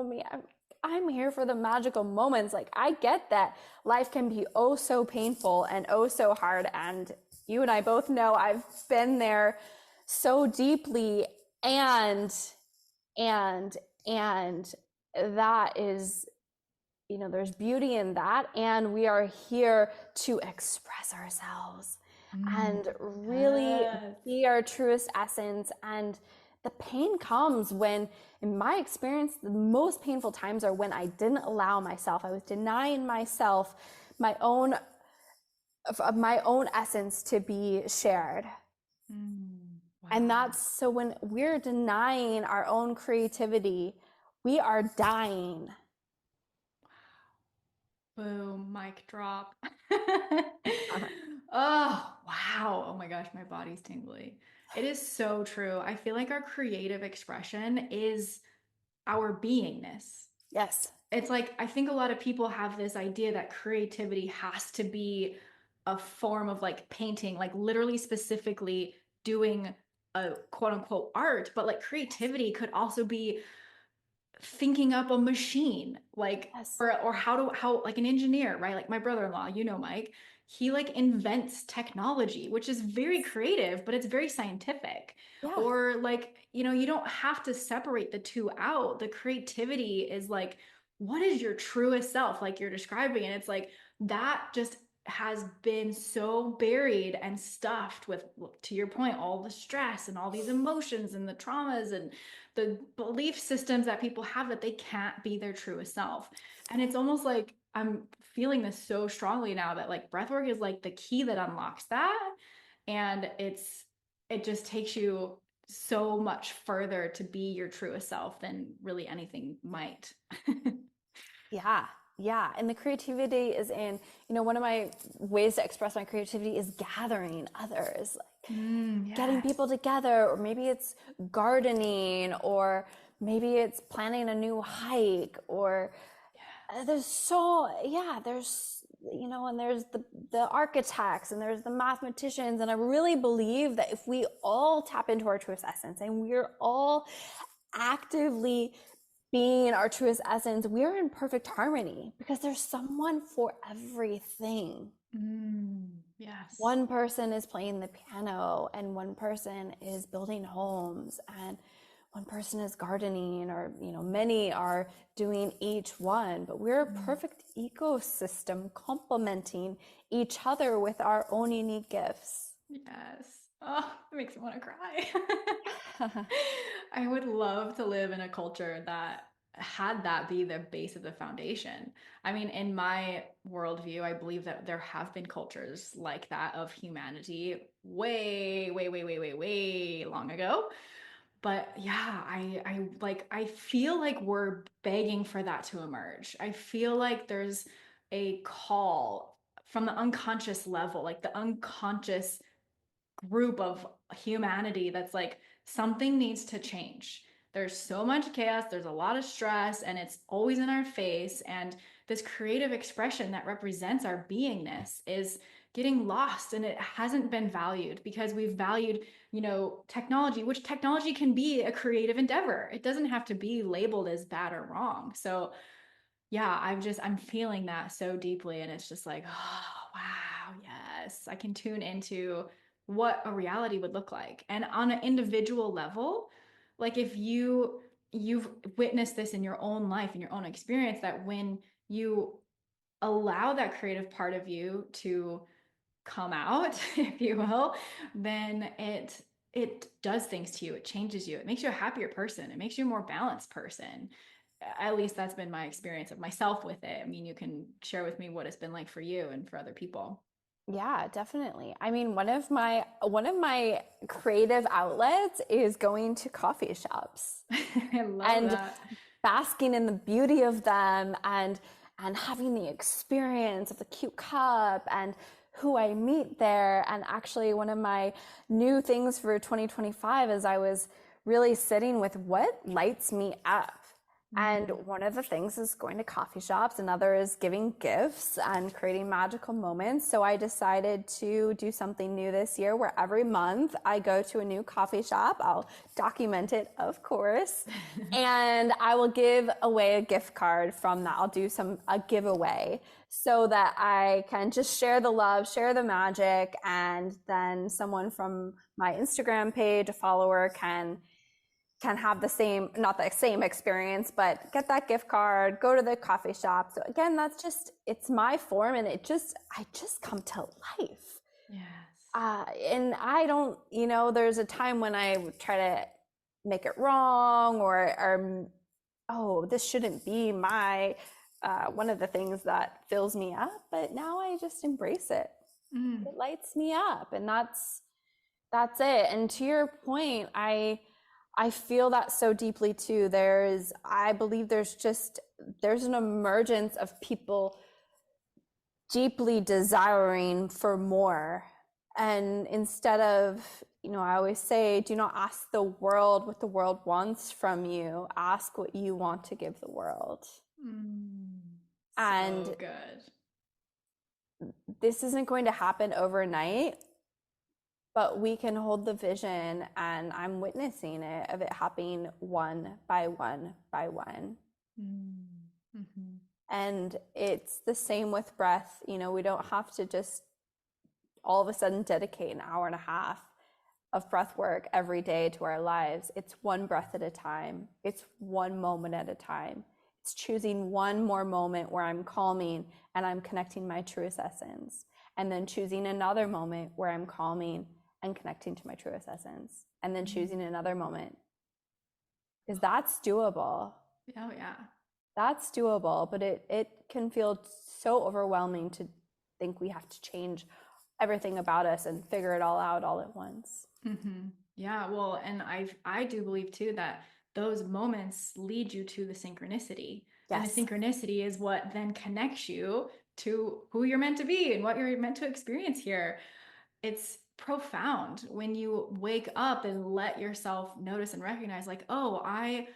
me, I'm here for the magical moments. Like, I get that life can be oh so painful and oh so hard, and you and I both know I've been there so deeply, and and and that is, there's beauty in that, and we are here to express ourselves Mm, and really yes. be our truest essence. And the pain comes when, in my experience, the most painful times are when I didn't allow myself, I was denying myself my own essence to be shared. And Wow. that's so when we're denying our own creativity, we are dying. Boom, mic drop. Oh, wow. Oh my gosh, my body's tingly. It is so true. I feel like our creative expression is our beingness. Yes. It's like, I think a lot of people have this idea that creativity has to be a form of like painting, like literally specifically doing a quote unquote art, but like creativity could also be thinking up a machine, like, Yes. or how like an engineer, right? Like my brother-in-law, Mike, he like invents technology, which is very creative, but it's very scientific. Yeah. Or like, you don't have to separate the two out. The creativity is like, what is your truest self, like you're describing? And it's like that just has been so buried and stuffed with, to your point, all the stress and all these emotions and the traumas and the belief systems that people have that they can't be their truest self. And it's almost like I'm feeling this so strongly now that like breathwork is like the key that unlocks that. And it just takes you so much further to be your truest self than really anything might. Yeah. Yeah. And the creativity is in, one of my ways to express my creativity is gathering others, like getting Yes. people together, or maybe it's gardening, or maybe it's planning a new hike, or and there's the architects, and there's the mathematicians. And I really believe that if we all tap into our truest essence and we're all actively being our truest essence, we're in perfect harmony, because there's someone for everything. Yes. One person is playing the piano, and one person is building homes, and one person is gardening, or many are doing each one, but we're a perfect ecosystem complementing each other with our own unique gifts. Yes. Oh, it makes me want to cry. I would love to live in a culture that had that be the base of the foundation. I mean, in my worldview, I believe that there have been cultures like that of humanity way, way, way, way, way, way long ago. But yeah, I feel like we're begging for that to emerge. I feel like there's a call from the unconscious level, like the unconscious group of humanity that's like something needs to change. There's so much chaos, there's a lot of stress, and it's always in our face. And this creative expression that represents our beingness is getting lost, and it hasn't been valued because we've valued, technology, which technology can be a creative endeavor. It doesn't have to be labeled as bad or wrong. So yeah, I'm feeling that so deeply. And it's just like, oh, wow, yes, I can tune into what a reality would look like. And on an individual level, like if you've witnessed this in your own life, in your own experience, that when you allow that creative part of you to come out, if you will, then it does things to you. It changes you. It makes you a happier person. It makes you a more balanced person. At least that's been my experience of myself with it. I mean, you can share with me what it's been like for you and for other people. Yeah, definitely. I mean, one of my creative outlets is going to coffee shops I love and that. basking in the beauty of them, and having the experience of the cute cup and who I meet there. And actually, one of my new things for 2025 is I was really sitting with what lights me up. And Mm. one of the things is going to coffee shops, another is giving gifts and creating magical moments. So I decided to do something new this year where every month I go to a new coffee shop. I'll document it, of course, and I will give away a gift card from that. I'll do a giveaway so that I can just share the love, share the magic, and then someone from my Instagram page, a follower, can have the same, not the same experience, but get that gift card, go to the coffee shop. So again, it's my form, and I just come to life. Yes. And I don't, there's a time when I would try to make it wrong, or oh, this shouldn't be one of the things that fills me up, but now I just embrace it. Mm. It lights me up, and that's it. And to your point, I feel that so deeply too. I believe there's an emergence of people deeply desiring for more. And instead of, I always say, do not ask the world what the world wants from you. Ask what you want to give the world. Mm. And So good. this isn't going to happen overnight, but we can hold the vision, and I'm witnessing it, of it happening one by one by one. Mm. Mhm. And it's the same with breath. We don't have to just all of a sudden dedicate an hour and a half of breath work every day to our lives. It's one breath at a time. It's one moment at a time. It's choosing one more moment where I'm calming and I'm connecting my truest essence. And then choosing another moment where I'm calming and connecting to my truest essence. And then choosing another moment. Because that's doable. Oh yeah. That's doable, but it can feel so overwhelming to think we have to change everything about us and figure it all out all at once. Hmm. Yeah, well, and I do believe too that those moments lead you to the synchronicity. And the Yes. synchronicity is what then connects you to who you're meant to be and what you're meant to experience here. It's profound when you wake up and let yourself notice and recognize, like, oh, I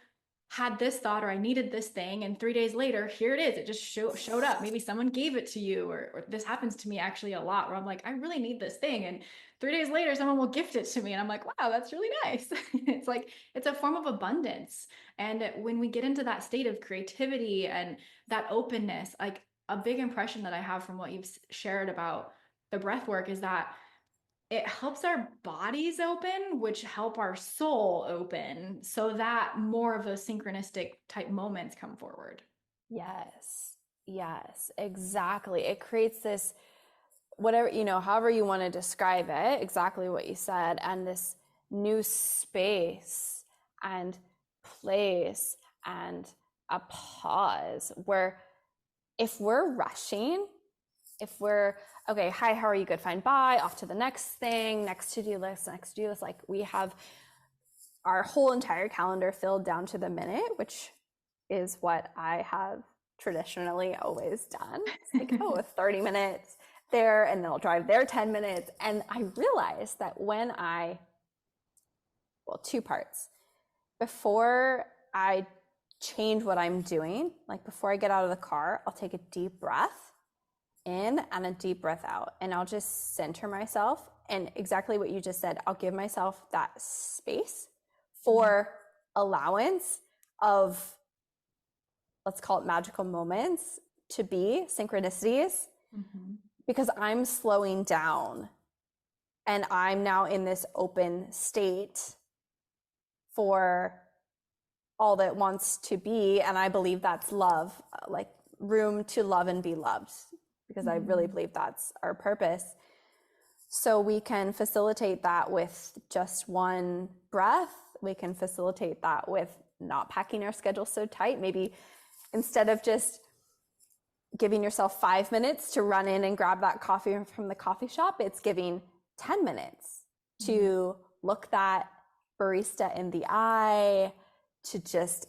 had this thought or I needed this thing, and 3 days later, here it is. It just showed up. Maybe someone gave it to you, or this happens to me actually a lot, where I'm like, I really need this thing, and 3 days later, someone will gift it to me, and I'm like, wow, that's really nice. It's like it's a form of abundance, and when we get into that state of creativity and that openness, like a big impression that I have from what you've shared about the breath work is that it helps our bodies open, which help our soul open so that more of those synchronistic type moments come forward. Yes. Yes, exactly. It creates this, whatever, however you want to describe it, exactly what you said, and this new space and place and a pause where, if we're rushing, if we're okay, hi, how are you? Good, fine, bye, off to the next thing, next to-do list, like we have our whole entire calendar filled down to the minute, which is what I have traditionally always done. It's like, oh, 30 minutes there, and then I'll drive there 10 minutes. And I realized that two parts. Before I change what I'm doing, like before I get out of the car, I'll take a deep breath in and a deep breath out, and I'll just center myself. And exactly what you just said, I'll give myself that space for allowance of, let's call it, magical moments to be synchronicities, Mm-hmm. because I'm slowing down and I'm now in this open state for all that wants to be. And I believe that's love, like room to love and be loved, because I really believe that's our purpose. So we can facilitate that with just one breath. We can facilitate that with not packing our schedule so tight. Maybe instead of just giving yourself 5 minutes to run in and grab that coffee from the coffee shop, it's giving 10 minutes to look that barista in the eye, to just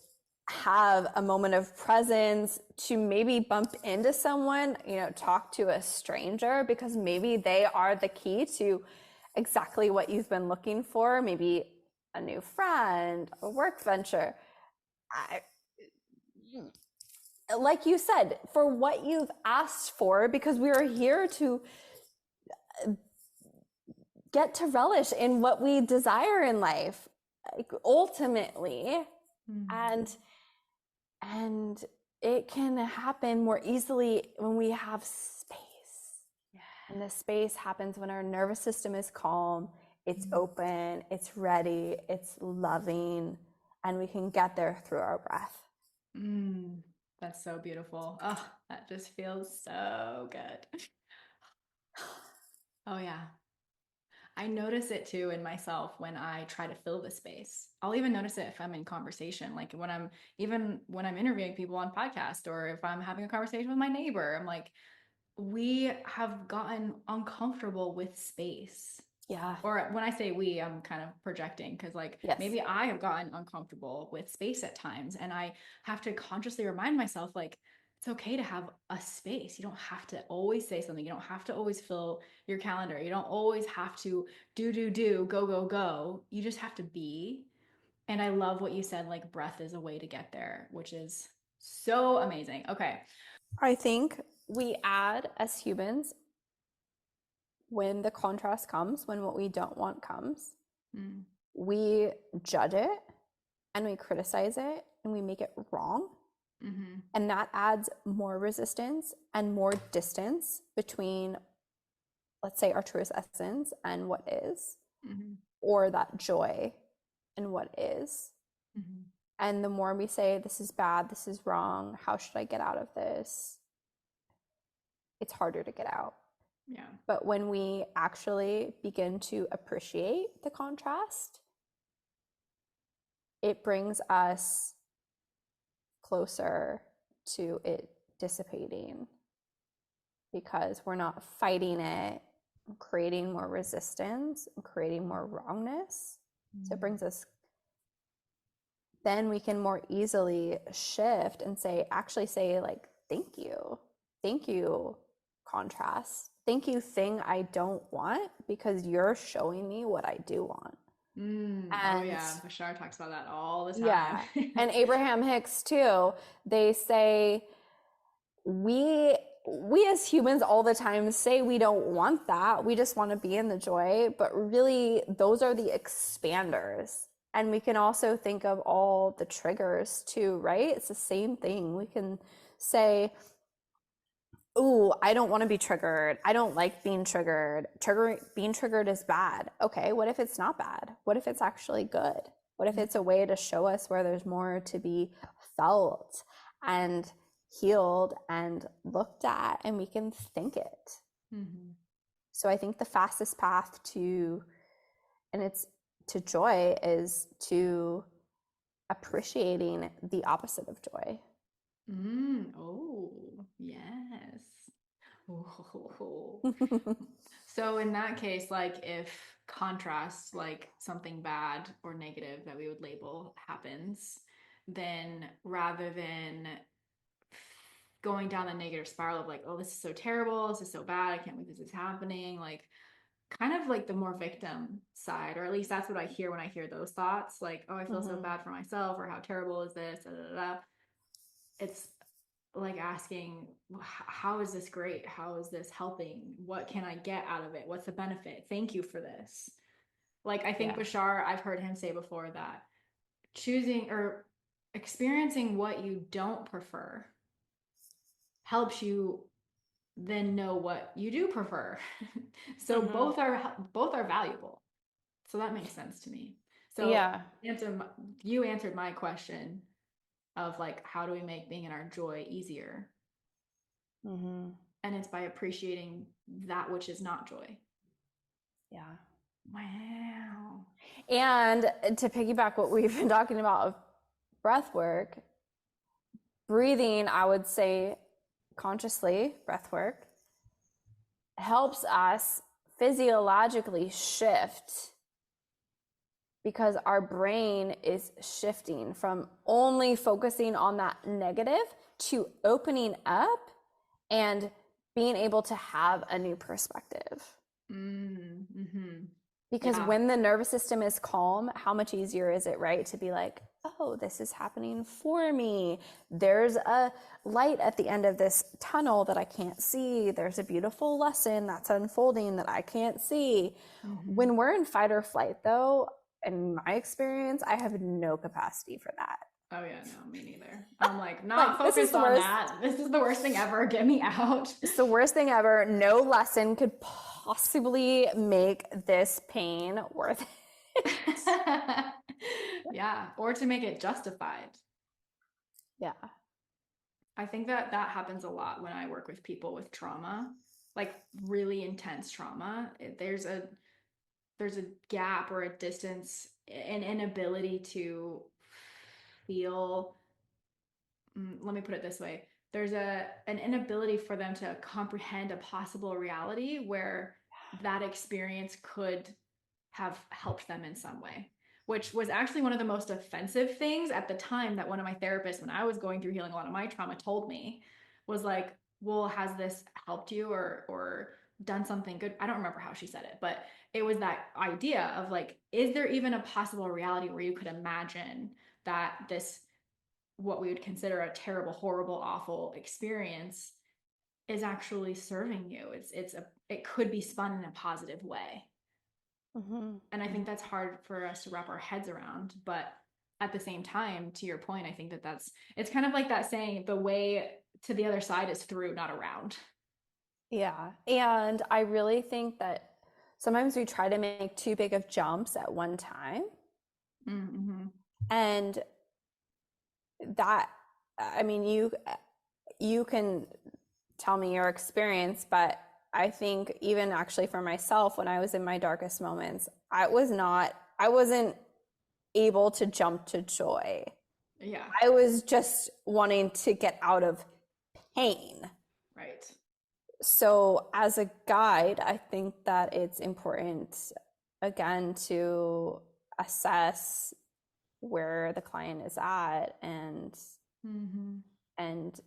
have a moment of presence, to maybe bump into someone, talk to a stranger, because maybe they are the key to exactly what you've been looking for, maybe a new friend, a work venture. Like you said, for what you've asked for, because we are here to get to relish in what we desire in life, like, ultimately. And it can happen more easily when we have space. Yeah. And the space happens when our nervous system is calm, it's open, it's ready, it's loving, and we can get there through our breath. That's so beautiful. Oh, that just feels so good. Oh, yeah. I notice it too in myself when I try to fill the space. I'll even notice it if I'm in conversation, like when I'm interviewing people on podcast, or if I'm having a conversation with my neighbor. I'm like, we have gotten uncomfortable with space. Yeah. Or when I say we, I'm kind of projecting, because like Yes. maybe I have gotten uncomfortable with space at times, and I have to consciously remind myself, like, it's okay to have a space. You don't have to always say something. You don't have to always fill your calendar. You don't always have to do, go, go, go. You just have to be. And I love what you said, like breath is a way to get there, which is so amazing. Okay. I think we add, as humans, when the contrast comes, when what we don't want comes, we judge it and we criticize it and we make it wrong. And that adds more resistance and more distance between, let's say, our truest essence and what is, or that joy and what is. And the more we say, this is bad, this is wrong, how should I get out of this? It's harder to get out. Yeah. But when we actually begin to appreciate the contrast, it brings us closer to it dissipating, because we're not fighting it, creating more resistance, creating more wrongness. So it brings us, then we can more easily shift and actually say, like, thank you, contrast. Thank you, thing I don't want, because you're showing me what I do want. Oh yeah, Bashar talks about that all the time. Yeah. And Abraham Hicks too. They say we as humans all the time say we don't want that. We just want to be in the joy, but really those are the expanders. And we can also think of all the triggers too, right? It's the same thing. We can say, ooh, I don't want to be triggered. I don't like being triggered. Being triggered is bad. Okay, what if it's not bad? What if it's actually good? What if it's a way to show us where there's more to be felt and healed and looked at, and we can think it? So I think the fastest path to joy is to appreciating the opposite of joy. Oh, yes. Oh. So in that case, like if contrast, like something bad or negative that we would label happens, then rather than going down the negative spiral of like, oh, this is so terrible, this is so bad, I can't believe this is happening, like kind of like the more victim side, or at least that's what I hear when I hear those thoughts, like, oh, I feel so bad for myself, or how terrible is this, da, da, da. It's like asking, how is this great? How is this helping? What can I get out of it? What's the benefit? Thank you for this. Like, I think Bashar, I've heard him say before that choosing or experiencing what you don't prefer helps you then know what you do prefer. So both are valuable. So that makes sense to me. So you answered my question of like, how do we make being in our joy easier? And it's by appreciating that which is not joy. Yeah. Wow. And to piggyback what we've been talking about of breath work, breathing, I would say consciously, breath work helps us physiologically shift because our brain is shifting from only focusing on that negative to opening up and being able to have a new perspective. Mm-hmm. Because Yeah. when the nervous system is calm, how much easier is it, right? To be like, oh, this is happening for me. There's a light at the end of this tunnel that I can't see. There's a beautiful lesson that's unfolding that I can't see. Mm-hmm. When we're in fight or flight, though, in my experience, I have no capacity for that. Oh yeah, no, me neither. I'm like not Like, this is focused the on worst. that. This is the worst thing ever. Get me out. It's the worst thing ever. No lesson could possibly make this pain worth it. Yeah, or to make it justified. Yeah. I think that that happens a lot when I work with people with trauma, like really intense trauma. There's a gap or a distance, an inability to feel. Let me put it this way. There's an inability for them to comprehend a possible reality where that experience could have helped them in some way, which was actually one of the most offensive things at the time that one of my therapists, when I was going through healing a lot of my trauma, told me was like, well, has this helped you or done something good? I don't remember how she said it, but it was that idea of like, is there even a possible reality where you could imagine that this, what we would consider a terrible, horrible, awful experience is actually serving you? It could be spun in a positive way. Mm-hmm. And I think that's hard for us to wrap our heads around, but at the same time, to your point, I think that it's kind of like that saying, the way to the other side is through, not around. Yeah. And I really think that sometimes we try to make too big of jumps at one time. Mm-hmm. And that, I mean, you can tell me your experience, but I think even actually for myself, when I was in my darkest moments, I wasn't able to jump to joy. Yeah. I was just wanting to get out of pain. Right. So as a guide, I think that it's important again to assess where the client is at Mm-hmm. and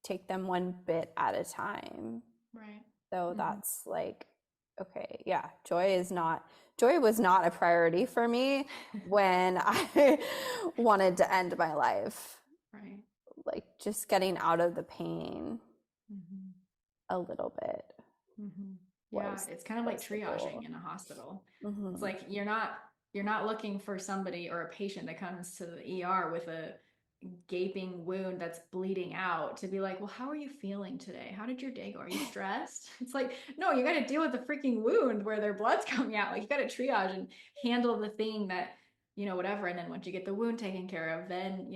take them one bit at a time. Right. So Mm-hmm. that's like, okay, yeah, joy was not a priority for me when I wanted to end my life. Right. Like just getting out of the pain Mm-hmm. a little bit Mm-hmm. Yeah, was it's kind of like was the triaging goal. in a hospital. It's Mm-hmm. like you're not looking for somebody or a patient that comes to the ER with a gaping wound that's bleeding out to be like, well, how are you feeling today? How did your day go? Are you stressed? It's like, no, you got to deal with the freaking wound where their blood's coming out. Like, you got to triage and handle the thing that, whatever. And then once you get the wound taken care of, then,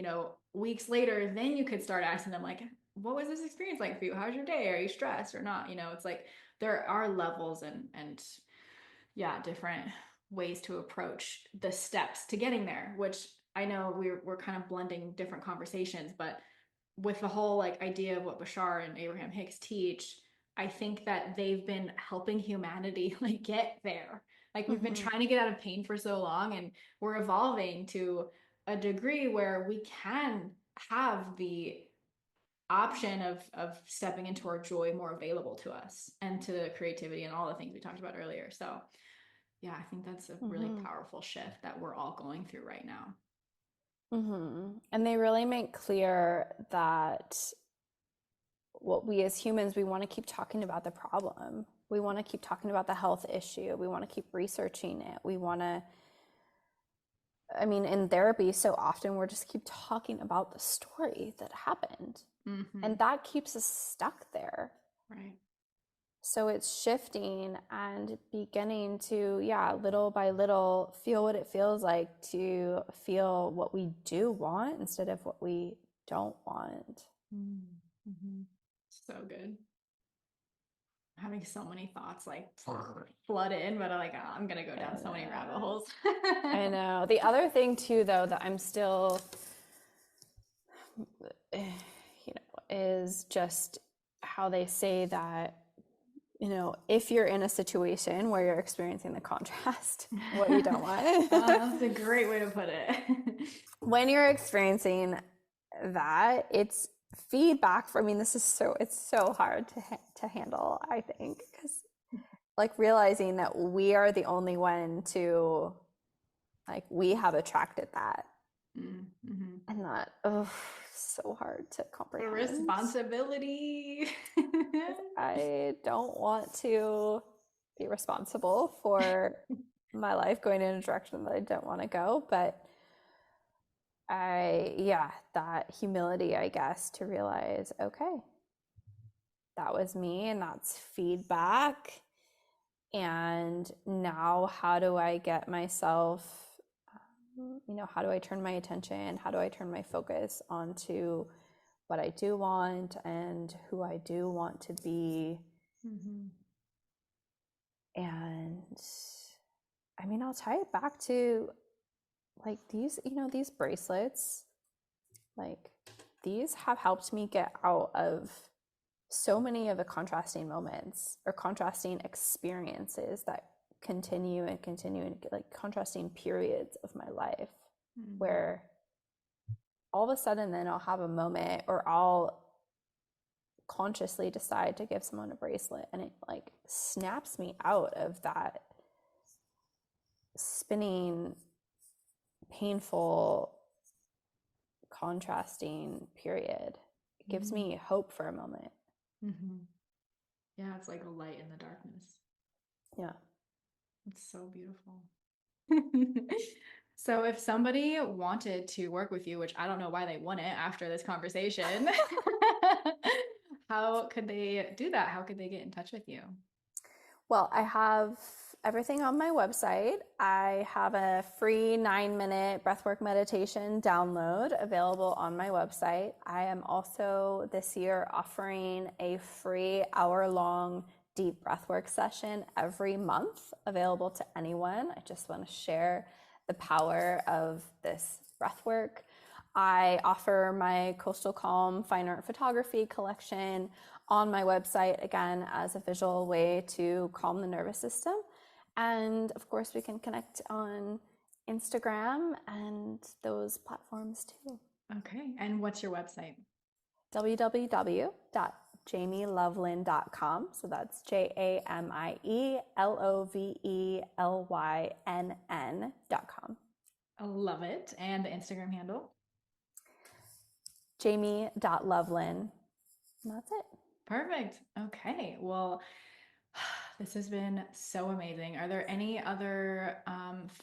weeks later, then you could start asking them, like, what was this experience like for you? How's your day? Are you stressed or not? It's like there are levels and yeah, different ways to approach the steps to getting there, which I know we're kind of blending different conversations, but with the whole like idea of what Bashar and Abraham Hicks teach, I think that they've been helping humanity like get there. Like, we've been Mm-hmm. trying to get out of pain for so long, and we're evolving to a degree where we can have the option of stepping into our joy more available to us and to the creativity and all the things we talked about earlier. So yeah, I think that's a really Mm-hmm. powerful shift that we're all going through right now. Mm-hmm. And they really make clear that what we as humans, we want to keep talking about the problem. We want to keep talking about the health issue. We want to keep researching it. We want to, I mean, in therapy, so often we're just keep talking about the story that happened. Mm-hmm. And that keeps us stuck there. Right. So it's shifting and beginning to, yeah, little by little, feel what it feels like to feel what we do want instead of what we don't want. Mm-hmm. So good. having so many thoughts like flood in, but I'm like, oh, I'm gonna go down so many rabbit holes. I know. The other thing too, though, that I'm still, is just how they say that, if you're in a situation where you're experiencing the contrast, what you don't want. That's a great way to put it. When you're experiencing that, it's feedback for, it's so hard to handle, I think, because like realizing that we are the only one to, like, we have attracted that. Mm-hmm. And that, so hard to comprehend. The responsibility. I don't want to be responsible for my life going in a direction that I don't want to go, but that humility, I guess, to realize, okay, that was me and that's feedback. And now how do I get myself, how do I turn my attention? How do I turn my focus onto what I do want and who I do want to be? Mm-hmm. And I'll tie it back to like these, these bracelets, like these have helped me get out of so many of the contrasting moments or contrasting experiences that continue and like contrasting periods of my life, mm-hmm. where all of a sudden then I'll have a moment or I'll consciously decide to give someone a bracelet and it like snaps me out of that spinning, painful, contrasting period. It gives mm-hmm. me hope for a moment. Mm-hmm. Yeah, it's like a light in the darkness. Yeah. It's so beautiful. So if somebody wanted to work with you, which I don't know why they wouldn't after this conversation, how could they do that? How could they get in touch with you? Well, I have everything on my website. I have a free 9-minute breathwork meditation download available on my website. I am also this year offering a free hour-long deep breathwork session every month available to anyone. I just want to share the power of this breathwork. I offer my Coastal Calm fine art photography collection on my website, again, as a visual way to calm the nervous system. And of course, we can connect on Instagram and those platforms too. Okay. And what's your website? www.jamielovlyn.com. So that's JamieLovellyn.com. I love it. And the Instagram handle? Jamie.Lovelyn. And that's it. Perfect. Okay. Well, this has been so amazing. Are there any other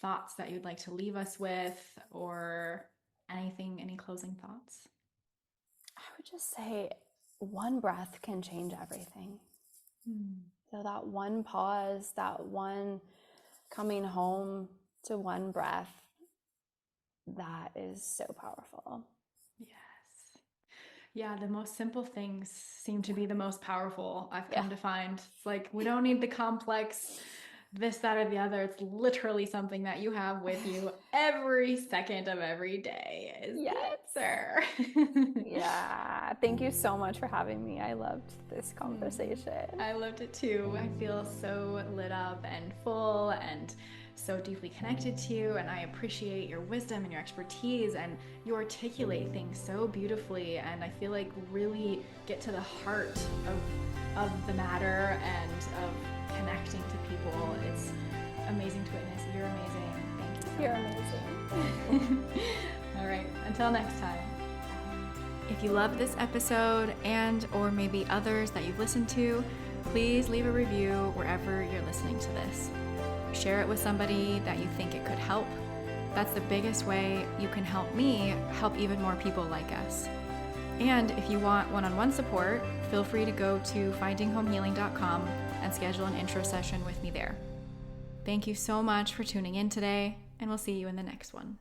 thoughts that you'd like to leave us with or anything, any closing thoughts? I would just say one breath can change everything. So that one pause, that one coming home to one breath, that is so powerful. Yes. Yeah, the most simple things seem to be the most powerful, I've come to find. It's like, we don't need the complex this, that, or the other. It's literally something that you have with you every second of every day is the answer. Yeah. Thank you so much for having me. I loved this conversation. I loved it too. I feel so lit up and full and so deeply connected to you, and I appreciate your wisdom and your expertise, and you articulate things so beautifully, and I feel like really get to the heart of the matter and of connecting to people. It's amazing to witness. You're amazing. Thank you. You're amazing. All right, until next time. If you loved this episode and or maybe others that you've listened to, please leave a review wherever you're listening to this. Share it with somebody that you think it could help. That's the biggest way you can help me help even more people like us. And if you want one-on-one support, feel free to go to findinghomehealing.com and schedule an intro session with me there. Thank you so much for tuning in today, and we'll see you in the next one.